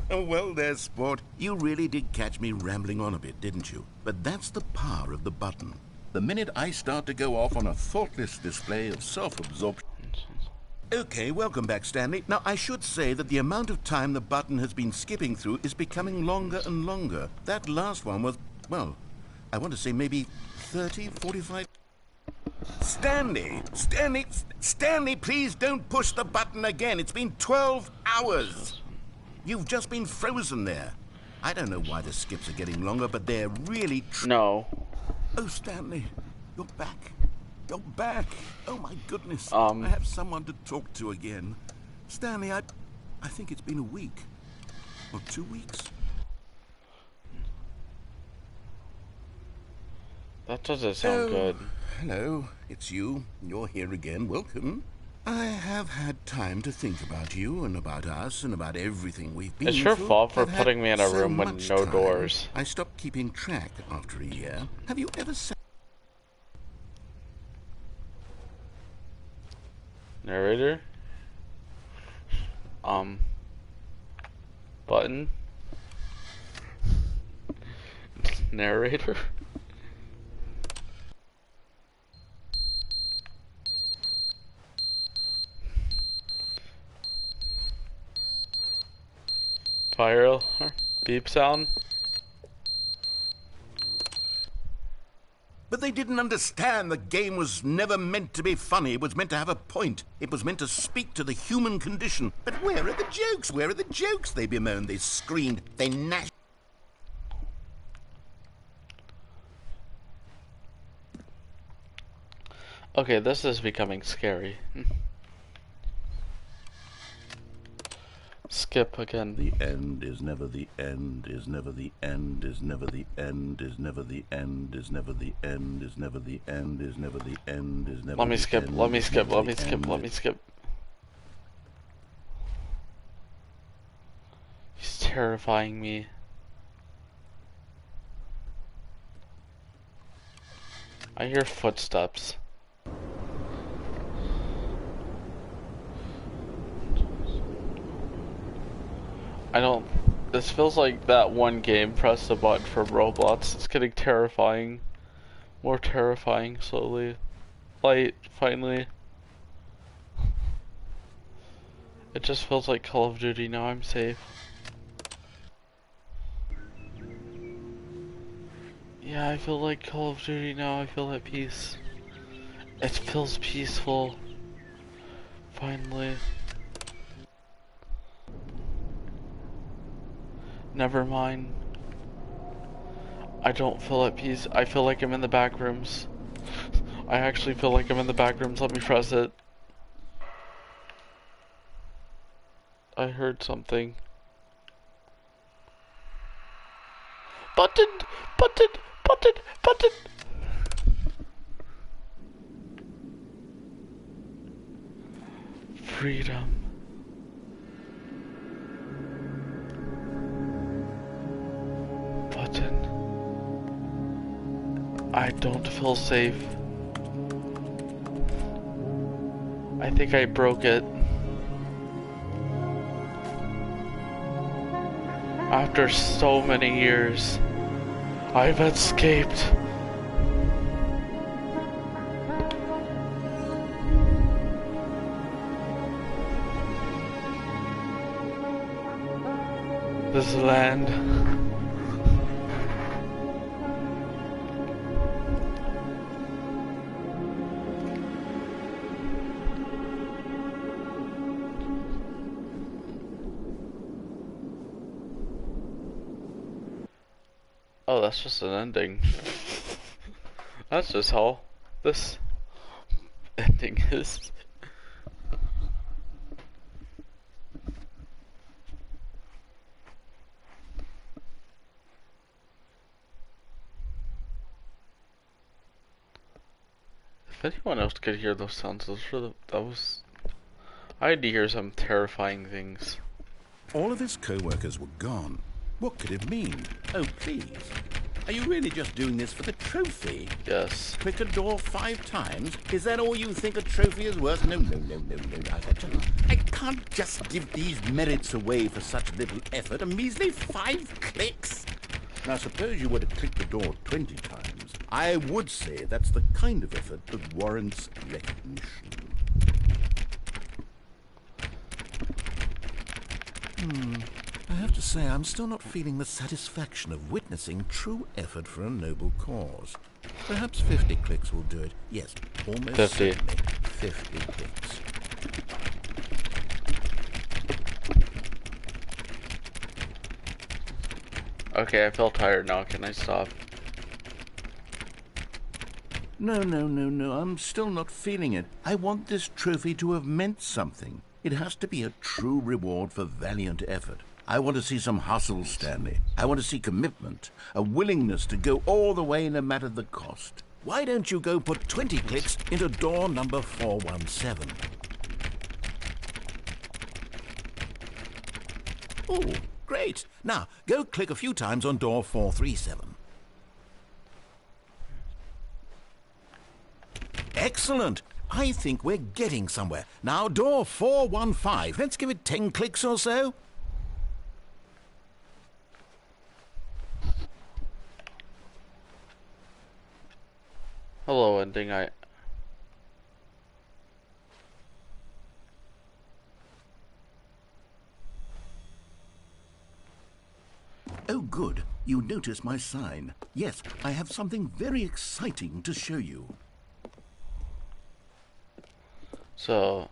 Well, there, sport. You really did catch me rambling on a bit, didn't you? But that's the power of the button. The minute I start to go off on a thoughtless display of self-absorption... Okay, welcome back, Stanley. Now, I should say that the amount of time the button has been skipping through is becoming longer and longer. That last one was, well, I want to say maybe 30, 45... Stanley, please don't push the button again. It's been 12 hours. You've just been frozen there. I don't know why the skips are getting longer, but they're really... No. Oh, Stanley, you're back. You're back. Oh, my goodness. I have someone to talk to again. Stanley, I think it's been a week. Or 2 weeks. That doesn't sound good. Hello, it's you. You're here again. Welcome. I have had time to think about you and about us and about everything we've been through. It's your fault for I've putting me in a room with no doors. I stopped keeping track after a year. Have you ever sat... Narrator? Button? Narrator? Fire beep sound? But they didn't understand the game was never meant to be funny. It was meant to have a point. It was meant to speak to the human condition. But where are the jokes? Where are the jokes? They bemoaned, they screamed, they gnashed. Okay, this is becoming scary. Skip again. The end is never the end, is never the end, is never the end, is never the end, is never the end, is never the end, is never the end, is never. Let me skip, let me skip, let me skip, let me skip. He's terrifying me. I hear footsteps. This feels like that one game, press the button for Roblox. It's getting terrifying. More terrifying slowly. Light, finally. It just feels like Call of Duty. Now I'm safe. Yeah, I feel like Call of Duty now. I feel at peace. It feels peaceful. Finally. Never mind. I don't feel at peace. I feel like I'm in the back rooms. I actually feel like I'm in the back rooms. Let me press it. I heard something. Button! Button! Button! Button! Freedom. Button. I don't feel safe. I think I broke it. After so many years, I've escaped. This land. Oh, that's just an ending. That's just how this ending is. If anyone else could hear those sounds, I had to hear some terrifying things. All of his co-workers were gone. What could it mean? Oh, please. Are you really just doing this for the trophy? Yes. Click a door 5 times? Is that all you think a trophy is worth? No. I can't just give these merits away for such little effort. A measly 5 clicks. Now, suppose you were to click the door 20 times. I would say that's the kind of effort that warrants recognition. I have to say, I'm still not feeling the satisfaction of witnessing true effort for a noble cause. Perhaps 50 clicks will do it. Yes, almost 50. certainly 50 clicks. Okay, I feel tired now. Can I stop? No. I'm still not feeling it. I want this trophy to have meant something. It has to be a true reward for valiant effort. I want to see some hustle, Stanley. I want to see commitment, a willingness to go all the way no matter the cost. Why don't you go put 20 clicks into door number 417? Oh, great. Now, go click a few times on door 437. Excellent. I think we're getting somewhere. Now, door 415. Let's give it 10 clicks or so. Hello, ending. Oh, good. You notice my sign. Yes, I have something very exciting to show you. So...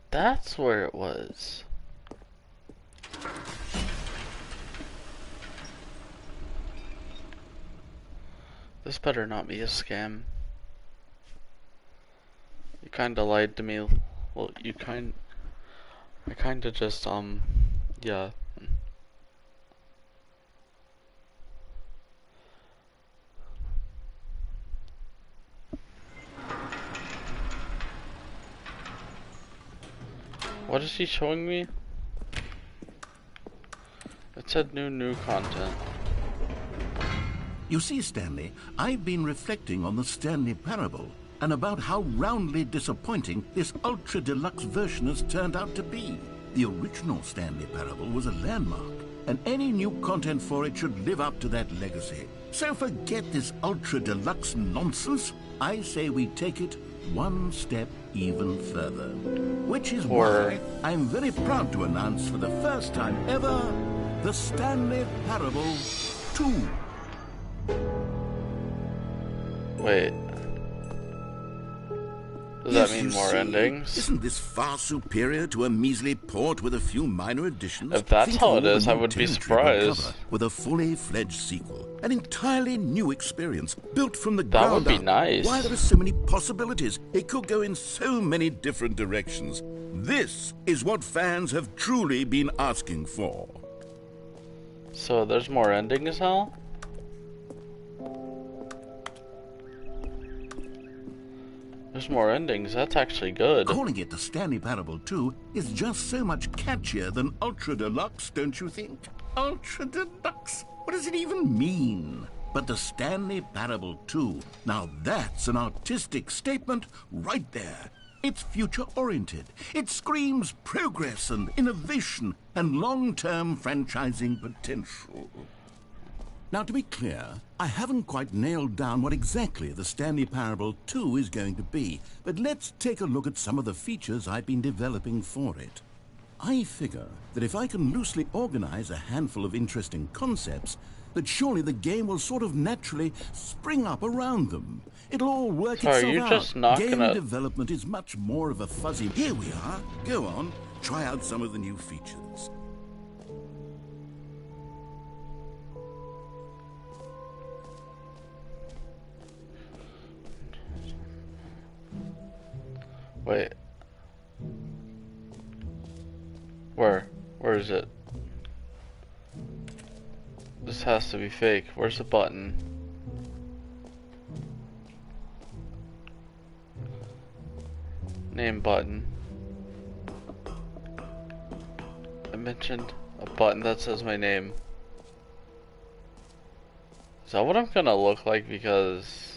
that's where it was. This better not be a scam. You kinda lied to me. Well, I kinda just, yeah. What is he showing me? It said new content. You see, Stanley, I've been reflecting on the Stanley Parable and about how roundly disappointing this ultra deluxe version has turned out to be. The original Stanley Parable was a landmark, and any new content for it should live up to that legacy. So forget this ultra deluxe nonsense. I say we take it one step even further. Which is why I'm very proud to announce for the first time ever, the Stanley Parable 2. Wait. Does that mean more endings? Isn't this far superior to a measly port with a few minor additions? If that's how it is, I would be surprised. With a fully fledged sequel, an entirely new experience built from the That ground would be up. nice. Why, there are so many possibilities. It could go in so many different directions. This is what fans have truly been asking for. So there's more endings now? There's more endings, that's actually good. Calling it the Stanley Parable 2 is just so much catchier than Ultra Deluxe, don't you think? Ultra Deluxe? What does it even mean? But the Stanley Parable 2, now that's an artistic statement right there. It's future-oriented. It screams progress and innovation and long-term franchising potential. Now, to be clear, I haven't quite nailed down what exactly the Stanley Parable 2 is going to be, but let's take a look at some of the features I've been developing for it. I figure that if I can loosely organize a handful of interesting concepts, that surely the game will sort of naturally spring up around them. It'll all work itself out. You're just not Game gonna... development is much more of a fuzzy... Here we are. Go on. Try out some of the new features. Wait. Where? Where is it? This has to be fake. Where's the button? Name button. I mentioned a button that says my name. Is that what I'm gonna look like? Because...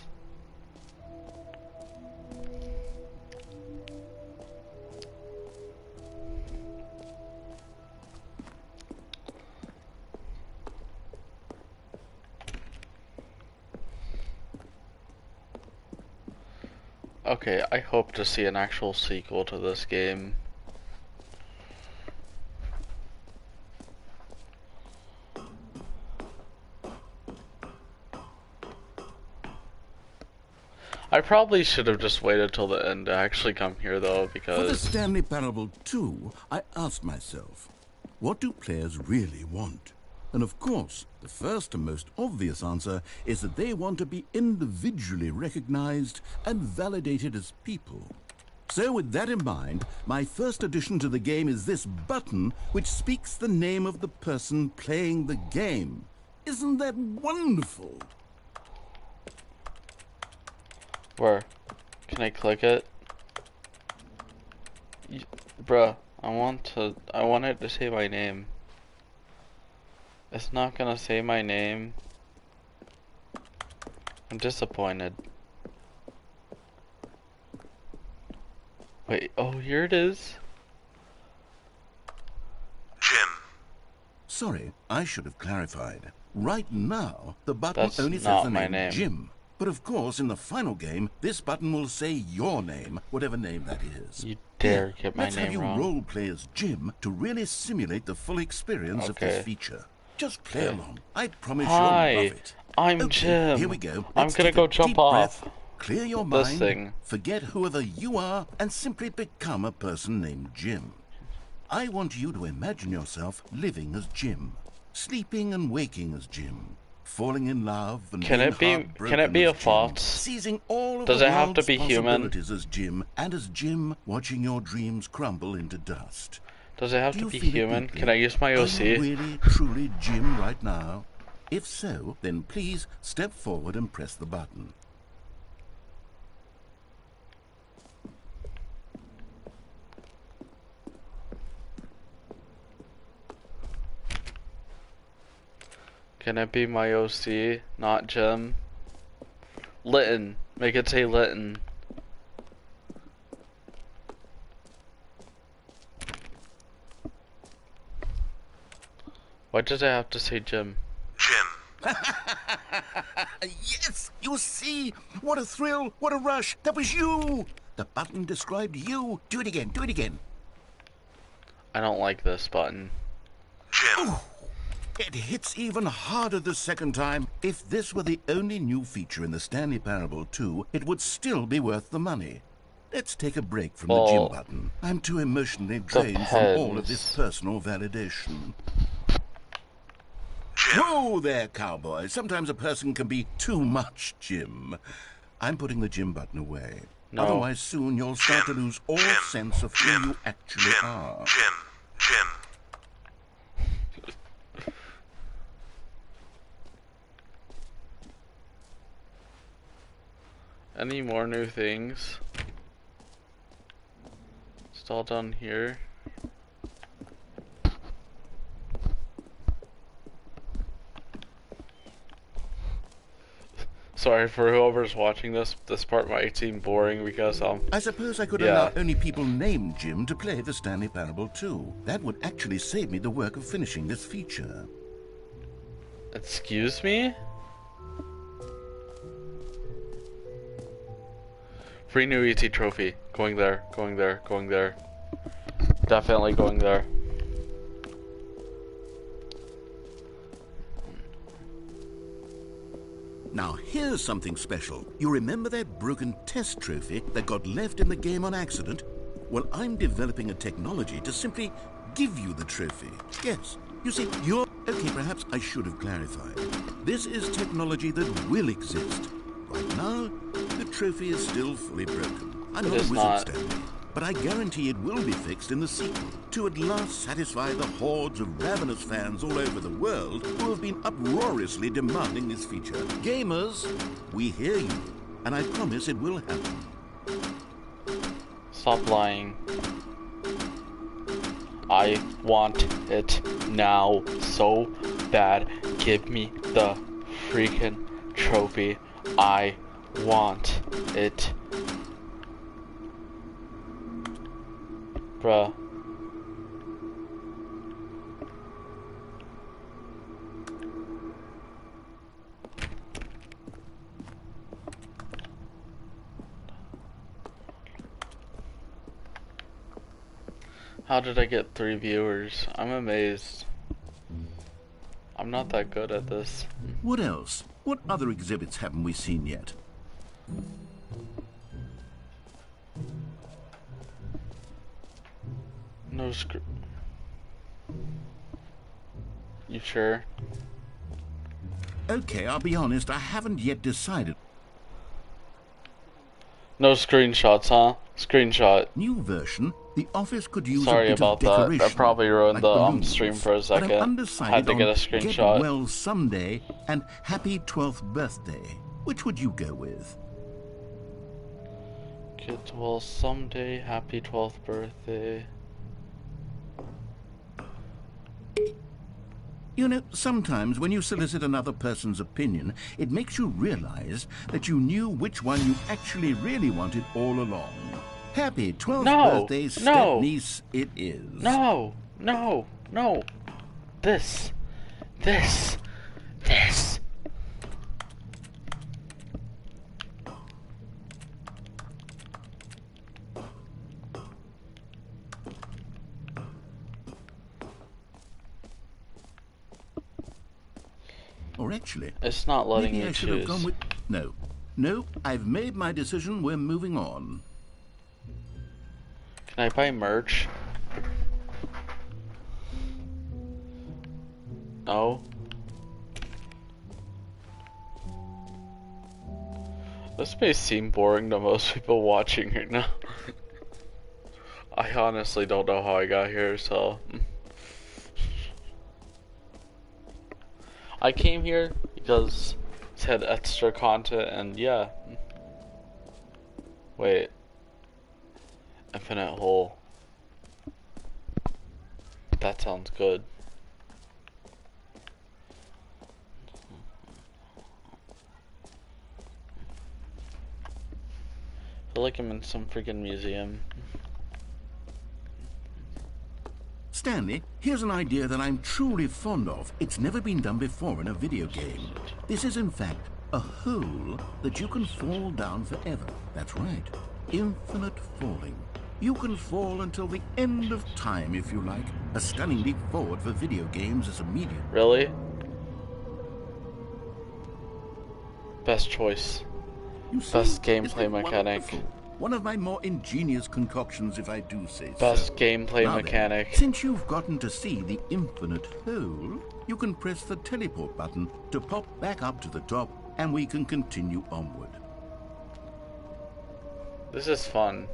okay, I hope to see an actual sequel to this game. I probably should have just waited till the end to actually come here though, because... For the Stanley Parable 2, I asked myself, what do players really want? And of course, the first and most obvious answer is that they want to be individually recognized and validated as people. So with that in mind, my first addition to the game is this button which speaks the name of the person playing the game. Isn't that wonderful? Where? Can I click it? Bruh, I want it to say my name. It's not gonna say my name. I'm disappointed. Wait, oh, here it is. Jim. Sorry, I should have clarified. Right now, the button That's only says not the my name name. Jim. But of course, in the final game, this button will say your name, whatever name that is. You dare get my Let's have name you wrong. role play as Jim to really simulate the full experience of this feature. Just play along. I promise you'll love it. I'm Jim. Here we go. I'm Let's gonna take go a jump deep off. breath, clear your This mind, thing. forget whoever you are, and simply become a person named Jim. I want you to imagine yourself living as Jim, sleeping and waking as Jim, falling in love and Can it be a fox? Seizing all of Does the it have to world's be human? possibilities as Jim, and as Jim watching your dreams crumble into dust. Does it have Do to you be feel it human? deeply? Can I use my Are OC? you really, truly Jim right now? If so, then please step forward and press the button. Can it be my OC, not Jim? Litten. Make it say Litten. Why does it have to say Jim? Jim. Yes, you see? What a thrill, what a rush. That was you. The button described you. Do it again, do it again. I don't like this button. Jim. Ooh, it hits even harder the second time. If this were the only new feature in the Stanley Parable 2, it would still be worth the money. Let's take a break from the Jim button. I'm too emotionally drained from all of this personal validation. Jim. Whoa there, cowboy. Sometimes a person can be too much Jim. I'm putting the Jim button away. No. Otherwise, soon you'll start to lose all sense of who you actually are. Jim. Any more new things? It's all done here. Sorry for whoever's watching this. This part might seem boring because I suppose I could allow only people named Jim to play the Stanley Parable 2. That would actually save me the work of finishing this feature. Excuse me? Free new ET trophy. Going there, going there, going there. Definitely going there. Now here's something special. You remember that broken test trophy that got left in the game on accident? Well, I'm developing a technology to simply give you the trophy. Yes, you see, you're... Okay, perhaps I should have clarified. This is technology that will exist. Right now, the trophy is still fully broken. I'm not a wizard, Stanley, but I guarantee it will be fixed in the sequel to at last satisfy the hordes of ravenous fans all over the world who have been uproariously demanding this feature. Gamers, we hear you, and I promise it will happen. Stop lying. I want it now so bad. Give me the freaking trophy. I want it. Bruh. How did I get 3 viewers? I'm amazed. I'm not that good at this. What else? What other exhibits haven't we seen yet? No screw. You sure? Okay, I'll be honest, I haven't yet decided. No screenshots, huh? Screenshot. New version, the office could use Sorry a bit about of that. decoration. That probably ruined like the balloons, stream for a but second. I'm undecided Had to get a on screenshot. Get well someday and happy 12th birthday. Which would you go with? Get well someday. Happy 12th birthday. You know, sometimes when you solicit another person's opinion, it makes you realize that you knew which one you actually really wanted all along. Happy 12th birthday, step-niece, it is. No, no, no. This. Or actually, it's not letting maybe me I should have choose. gone with... No. No, I've made my decision. We're moving on. Can I buy merch? No. This may seem boring to most people watching right now. I honestly don't know how I got here, so... I came here because it had extra content and yeah. Wait. Infinite hole. That sounds good. I feel like I'm in some freaking museum. Stanley, here's an idea that I'm truly fond of. It's never been done before in a video game. This is, in fact, a hole that you can fall down forever. That's right. Infinite falling. You can fall until the end of time, if you like. A stunning leap forward for video games as a medium. Really? Best choice. You see, Best isn't gameplay it mechanic. wonderful? One of my more ingenious concoctions, if I do say so. Best gameplay Now then, mechanic. since you've gotten to see the infinite hole, you can press the teleport button to pop back up to the top, and we can continue onward. This is fun.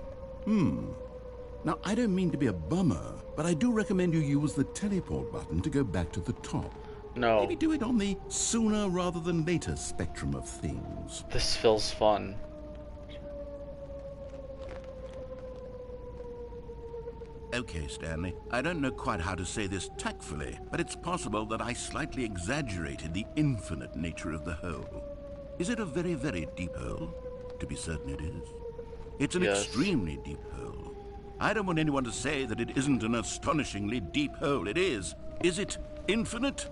Now, I don't mean to be a bummer, but I do recommend you use the teleport button to go back to the top. No. Maybe do it on the sooner rather than later spectrum of things. This feels fun. Okay, Stanley, I don't know quite how to say this tactfully, but it's possible that I slightly exaggerated the infinite nature of the hole. Is it a very, very deep hole? To be certain it is. It's an extremely deep hole. I don't want anyone to say that it isn't an astonishingly deep hole. It is. Is it infinite?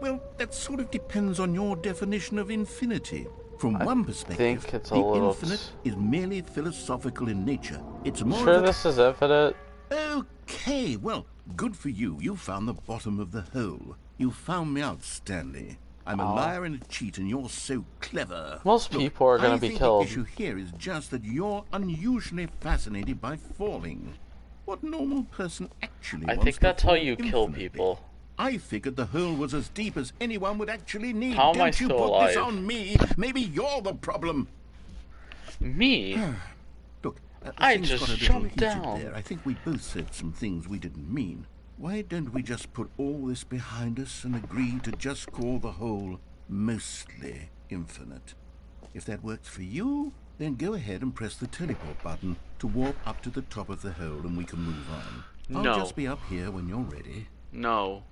Well, that sort of depends on your definition of infinity. From one perspective, think it's a the little infinite is merely philosophical in nature. It's more Sure of a... this is infinite? Okay, well, good for you. You found the bottom of the hole. You found me out, Stanley. I'm a liar and a cheat, and you're so clever. Most people are gonna be killed. I think the issue here is just that you're unusually fascinated by falling. What normal person actually I wants think to that's how fall you kill infinitely? people. I figured the hole was as deep as anyone would actually need. How am I Don't you still put this alive? on me. Maybe you're the problem. Me? Look, I things just got a little jumped heated down. There. I think we both said some things we didn't mean. Why don't we just put all this behind us and agree to just call the hole mostly infinite? If that works for you, then go ahead and press the teleport button to warp up to the top of the hole and we can move on. I'll No. just be up here when you're ready. No.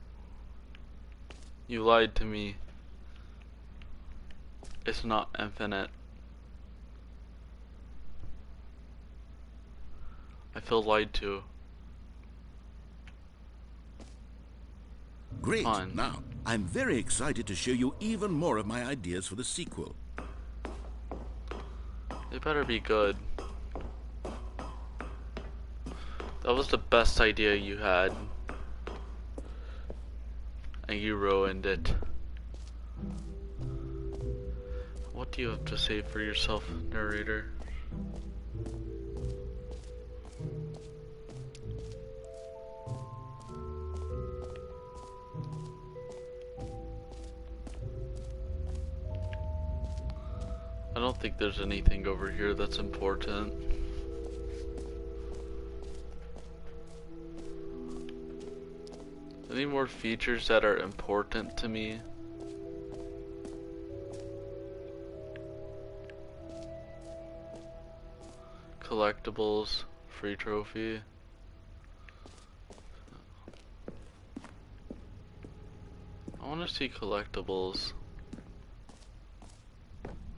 You lied to me. It's not infinite. I feel lied to. Great. Fine. Now, I'm very excited to show you even more of my ideas for the sequel. It better be good. That was the best idea you had. And you ruined it. What do you have to say for yourself, narrator? I don't think there's anything over here that's important. Any more features that are important to me? Collectibles, free trophy. I want to see collectibles.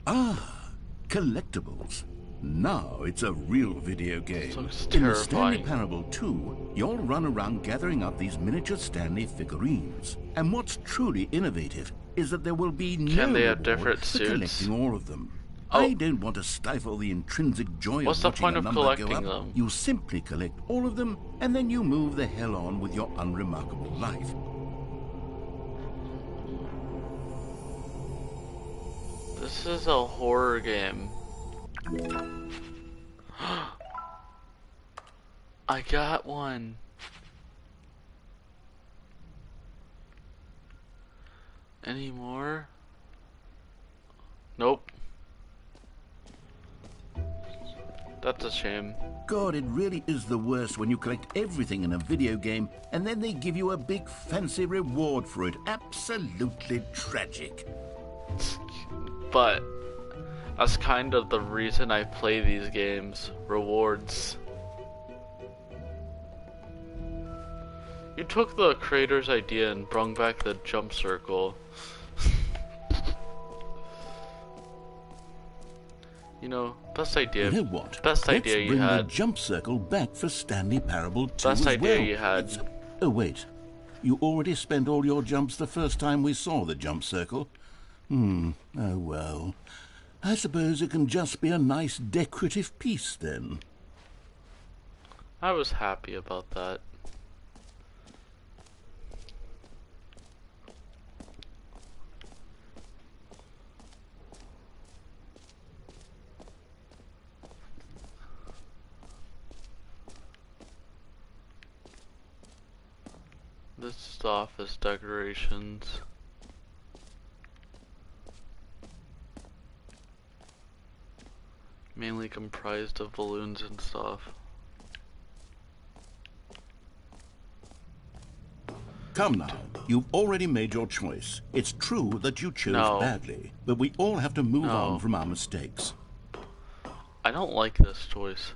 Ah, collectibles. Now it's a real video game. Looks In the Stanley terrifying. Parable 2, you'll run around gathering up these miniature Stanley figurines. And what's truly innovative is that there will be no Can they have reward different for suits? collecting all of them. Oh. I don't want to stifle the intrinsic joy What's of the watching point a of number go collecting up. them? You simply collect all of them, and then you move the hell on with your unremarkable life. This is a horror game. I got one. Any more? Nope. That's a shame. God, it really is the worst when you collect everything in a video game and then they give you a big fancy reward for it. Absolutely tragic. But that's kind of the reason I play these games. Rewards. You took the creator's idea and brought back the jump circle. You know, best idea. You know what? Best Let's idea you bring had. the jump circle back for Stanley Parable 2 Best as idea well. you had. Oh wait, you already spent all your jumps the first time we saw the jump circle. Oh well. I suppose it can just be a nice decorative piece then. I was happy about that. This is office decorations. Mainly comprised of balloons and stuff. Come now, you've already made your choice. It's true that you chose badly, but we all have to move on from our mistakes. I don't like this choice.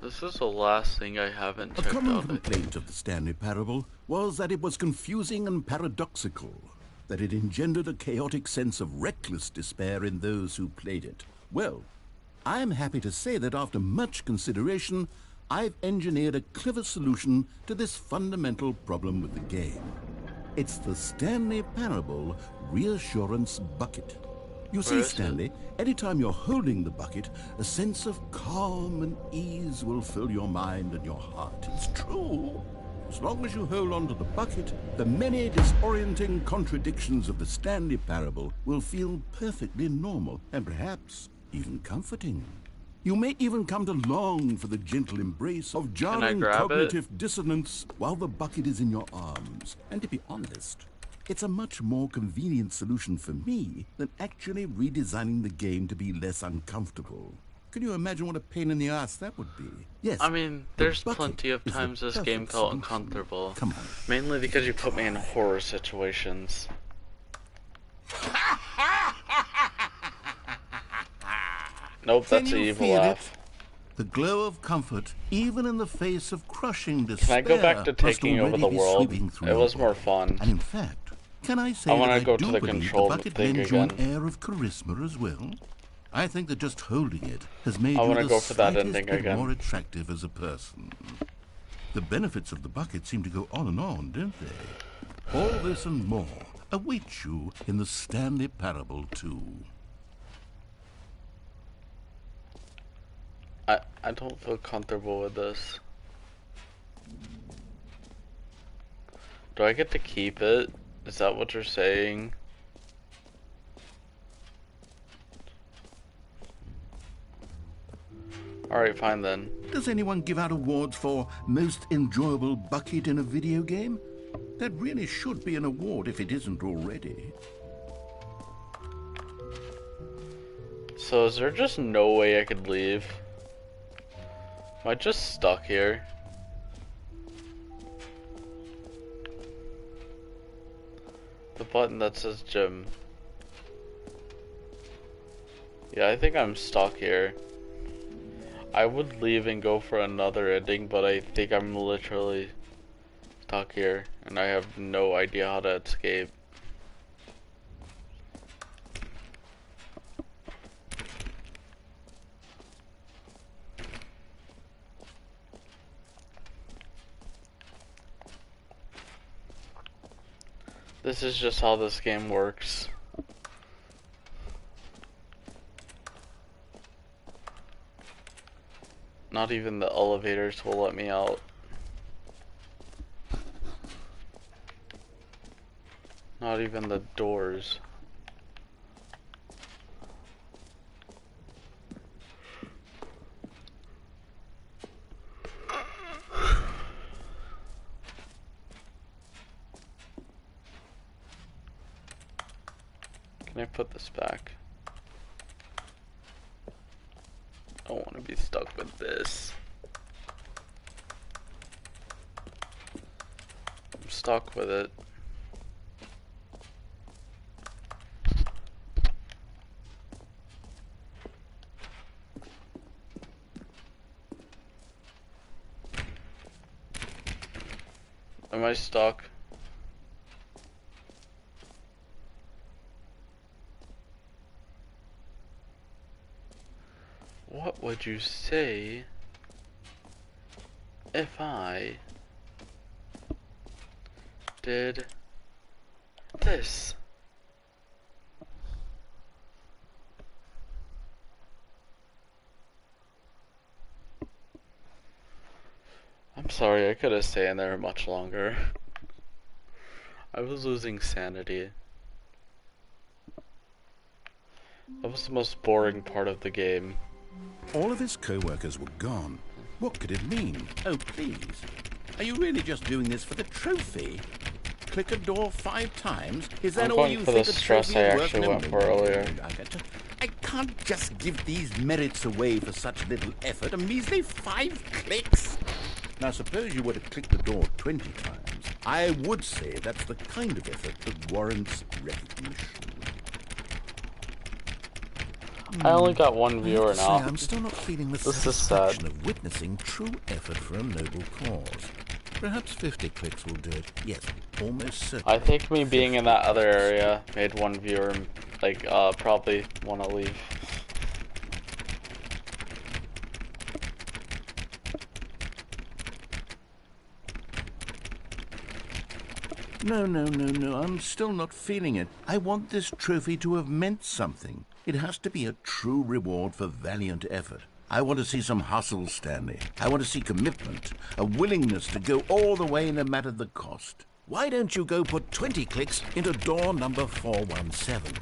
This is the last thing I haven't checked out. A common complaint of the Stanley Parable was that it was confusing and paradoxical, that it engendered a chaotic sense of reckless despair in those who played it. Well, I am happy to say that after much consideration, I've engineered a clever solution to this fundamental problem with the game. It's the Stanley Parable Reassurance Bucket. You see, Stanley, anytime you're holding the bucket, a sense of calm and ease will fill your mind and your heart. It's true. As long as you hold on to the bucket, the many disorienting contradictions of the Stanley Parable will feel perfectly normal and perhaps even comforting. You may even come to long for the gentle embrace of jarring cognitive dissonance while the bucket is in your arms. And to be honest, it's a much more convenient solution for me than actually redesigning the game to be less uncomfortable. Can you imagine what a pain in the ass that would be? Yes. I mean, there's plenty of times this game felt uncomfortable. Come on. Mainly because you put me in horror situations. Nope, that's an evil laugh. The glow of comfort, even in the face of crushing despair. Can I go back to taking over the world? It was more fun. And in fact, can I say that I do believe the bucket lends you an air of charisma as well? I think that just holding it has made you the slightest bit more attractive as a person. The benefits of the bucket seem to go on and on, don't they? All this and more await you in the Stanley Parable 2. I don't feel comfortable with this. Do I get to keep it? Is that what you're saying? Alright, fine then. Does anyone give out awards for most enjoyable bucket in a video game? That really should be an award if it isn't already. So is there just no way I could leave? Am I just stuck here? The button that says gym. Yeah, I think I'm stuck here. I would leave and go for another ending, but I think I'm literally stuck here, and I have no idea how to escape. This is just how this game works. Not even the elevators will let me out. Not even the doors. Can I put this back? I don't want to be stuck with this. I'm stuck with it. Am I stuck? What would you say if I did this? I'm sorry, I could have stayed in there much longer. I was losing sanity. That was the most boring part of the game. All of his co-workers were gone. What could it mean? Oh, please. Are you really just doing this for the trophy? Click a door 5 times? Is that all you think? I'm going for the stress I actually went for earlier. I can't just give these merits away for such little effort. A measly 5 clicks. Now, suppose you were to click the door 20 times. I would say that's the kind of effort that warrants recognition. I only got one viewer now. I'm still not feeling the satisfaction of witnessing true effort for a noble cause. Perhaps 50 clicks will do it. Yes, almost certainly. I think me being in that other area made one viewer, like, probably want to leave. No, I'm still not feeling it. I want this trophy to have meant something. It has to be a true reward for valiant effort. I want to see some hustle, Stanley. I want to see commitment, a willingness to go all the way no matter the cost. Why don't you go put 20 clicks into door number 417?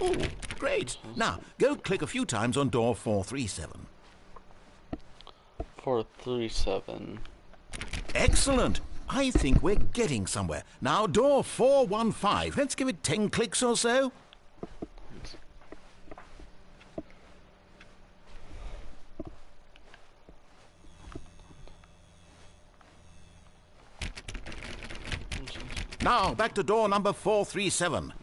Oh, great. Now, go click a few times on door 437. 437. Excellent. I think we're getting somewhere. Now, door 415. Let's give it 10 clicks or so. Now, back to door number 437.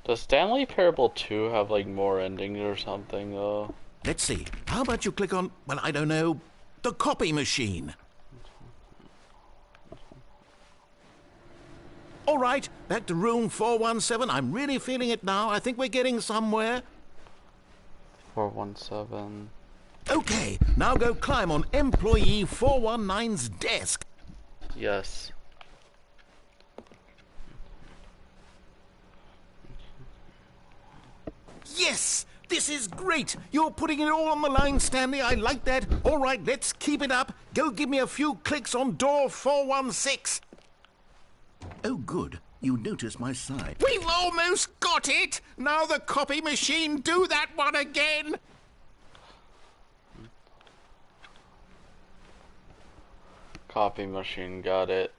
Does Stanley Parable 2 have, like, more endings or something, though? Let's see. How about you click on, well, I don't know, the copy machine? All right, back to room 417. I'm really feeling it now. I think we're getting somewhere. 417. Okay, now go climb on employee 419's desk. Yes. Yes! This is great! You're putting it all on the line, Stanley. I like that. All right, let's keep it up. Go give me a few clicks on door 416. Oh, good. You noticed my side. We've almost got it! Now the copy machine, do that one again! Copy machine, got it.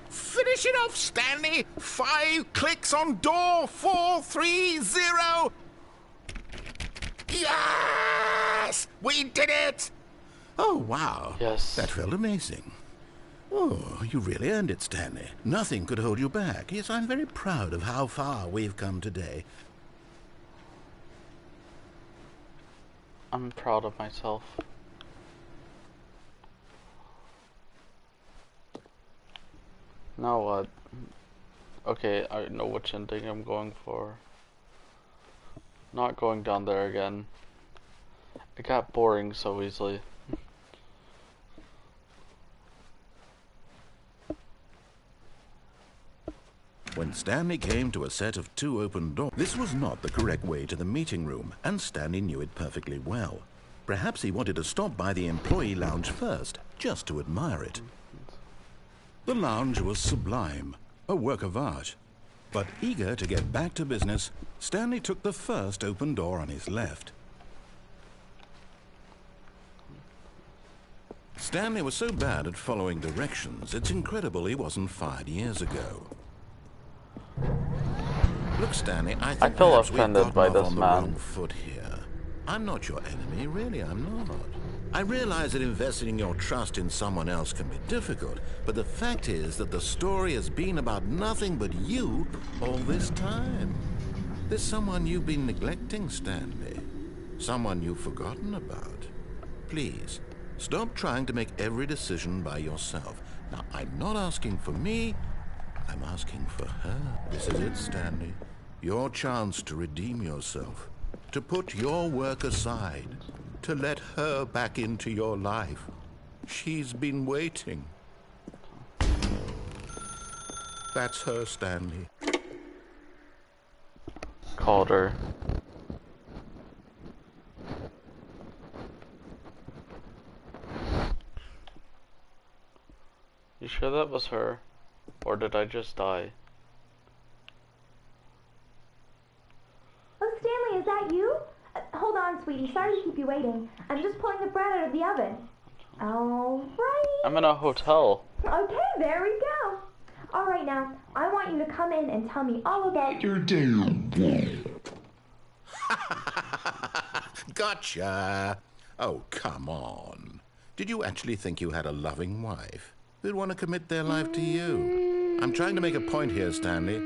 Finish it off, Stanley! 5 clicks on door 430! Yes! We did it! Oh, wow. Yes. That felt amazing. Oh, you really earned it, Stanley. Nothing could hold you back. Yes, I'm very proud of how far we've come today. I'm proud of myself. Now what? Okay, I know which ending I'm going for. Not going down there again. It got boring so easily. When Stanley came to a set of 2 open doors, this was not the correct way to the meeting room, and Stanley knew it perfectly well. Perhaps he wanted to stop by the employee lounge first, just to admire it. The lounge was sublime, a work of art. But eager to get back to business, Stanley took the first open door on his left. Stanley was so bad at following directions, it's incredible he wasn't fired years ago. Look, Stanley, I think feel perhaps we've offended by gotten off this on the man. wrong foot here. I'm not your enemy, really, I'm not. I realize that investing your trust in someone else can be difficult, but the fact is that the story has been about nothing but you all this time. There's someone you've been neglecting, Stanley. Someone you've forgotten about. Please, stop trying to make every decision by yourself. Now, I'm not asking for me, I'm asking for her. This is it, Stanley. Your chance to redeem yourself. To put your work aside. To let her back into your life. She's been waiting. That's her, Stanley. Called her. You sure that was her? Or did I just die? Oh, Stanley, is that you? Hold on, sweetie. Sorry to keep you waiting. I'm just pulling the bread out of the oven. All right. I'm in a hotel. Okay, there we go. All right, now, I want you to come in and tell me all about your day. Gotcha. Oh, come on. Did you actually think you had a loving wife who'd want to commit their life to you? I'm trying to make a point here, Stanley.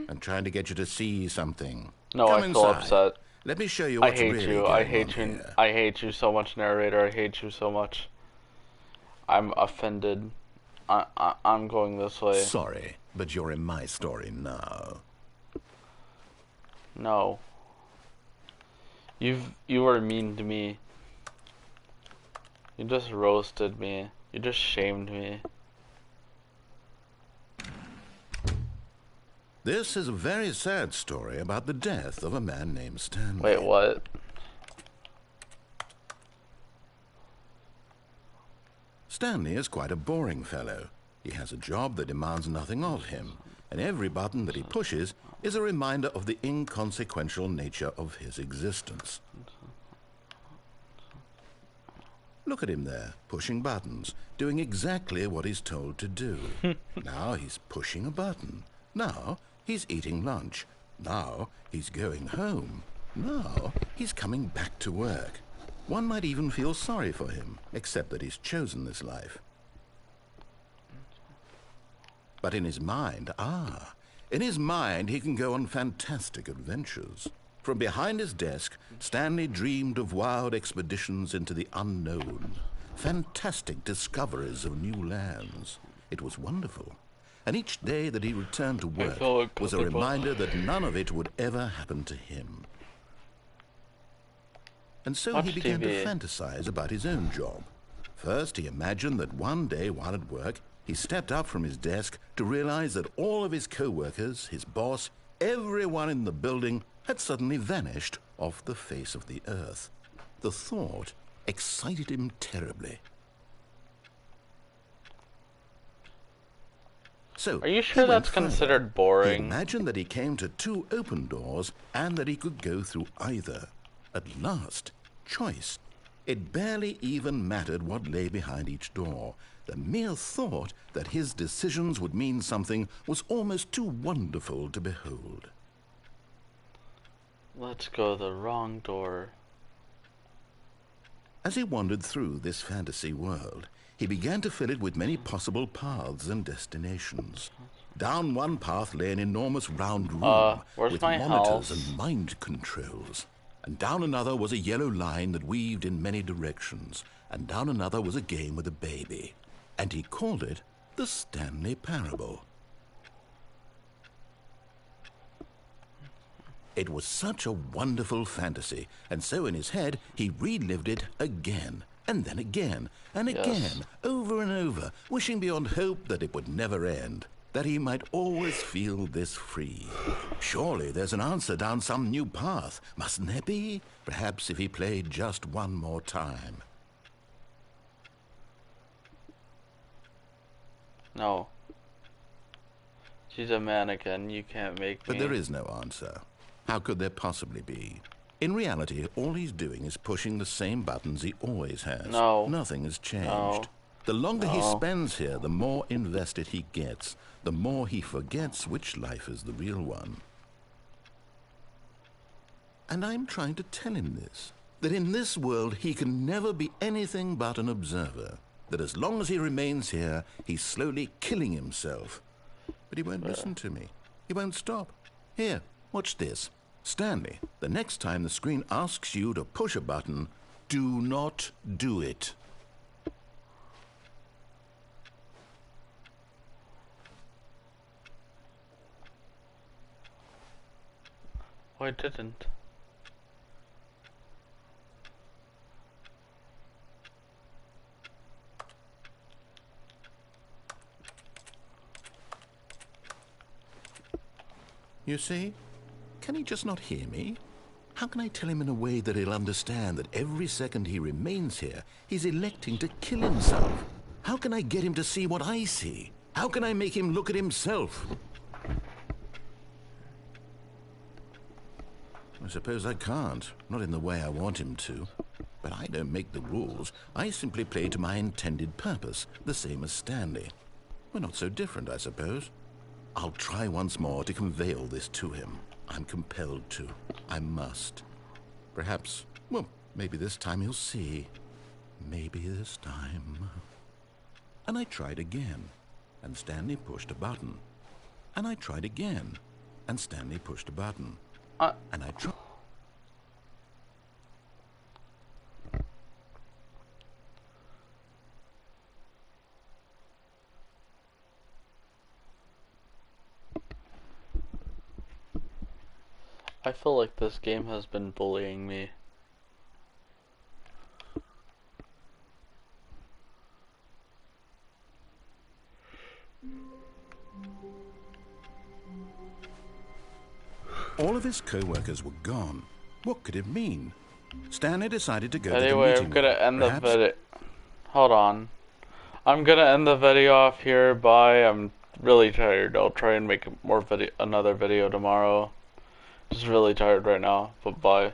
I'm trying to get you to see something. No, Come I feel inside. upset. Let me show you I what's hate really you. going I hate on you. here. I hate you so much, narrator. I hate you so much. I'm offended. I'm going this way. Sorry, but you're in my story now. No. You were mean to me. You just roasted me. You just shamed me. This is a very sad story about the death of a man named Stanley. Wait, what? Stanley is quite a boring fellow. He has a job that demands nothing of him, and every button that he pushes is a reminder of the inconsequential nature of his existence. Look at him there, pushing buttons, doing exactly what he's told to do. Now he's pushing a button. Now he's eating lunch. Now he's going home. Now he's coming back to work. One might even feel sorry for him, except that he's chosen this life. But in his mind, in his mind he can go on fantastic adventures. From behind his desk, Stanley dreamed of wild expeditions into the unknown, fantastic discoveries of new lands. It was wonderful. And each day that he returned to work was a reminder that none of it would ever happen to him. And so he began to fantasize about his own job. First, he imagined that one day while at work, he stepped up from his desk to realize that all of his co-workers, his boss, everyone in the building had suddenly vanished off the face of the earth. The thought excited him terribly. So, are you sure that's considered boring? He imagined that he came to 2 open doors and that he could go through either. At last, choice. It barely even mattered what lay behind each door. The mere thought that his decisions would mean something was almost too wonderful to behold. Let's go the wrong door. As he wandered through this fantasy world, he began to fill it with many possible paths and destinations. Down one path lay an enormous round room with monitors and mind controls. And down another was a yellow line that weaved in many directions. And down another was a game with a baby. And he called it the Stanley Parable. It was such a wonderful fantasy, and so in his head he relived it again, and then again, and again, over and over, wishing beyond hope that it would never end. that he might always feel this free. Surely there's an answer down some new path, mustn't there be? Perhaps if he played just one more time. No. She's a mannequin, you can't make me. But there is no answer. How could there possibly be? In reality, all he's doing is pushing the same buttons he always has. No. Nothing has changed. No. The longer he spends here, the more invested he gets, the more he forgets which life is the real one. And I'm trying to tell him this, that in this world he can never be anything but an observer, that as long as he remains here, he's slowly killing himself. But he won't listen to me. He won't stop. Here, watch this. Stanley, the next time the screen asks you to push a button, do not do it. Why didn't? You see? Can he just not hear me? How can I tell him in a way that he'll understand that every second he remains here, he's electing to kill himself? How can I get him to see what I see? How can I make him look at himself? I suppose I can't, not in the way I want him to. But I don't make the rules. I simply play to my intended purpose, the same as Stanley. We're not so different, I suppose. I'll try once more to convey all this to him. I'm compelled to. I must. Perhaps, well, maybe this time he'll see. Maybe this time. And I tried again, and Stanley pushed a button. And I tried again, and Stanley pushed a button. And I tried. I feel like this game has been bullying me. All of his co-workers were gone. What could it mean? Stanley decided to go Anyway, to the meeting. I'm gonna end the Perhaps... video. Hold on. I'm gonna end the video off here. Bye. I'm really tired. I'll try and make another video tomorrow. Just really tired right now. But bye.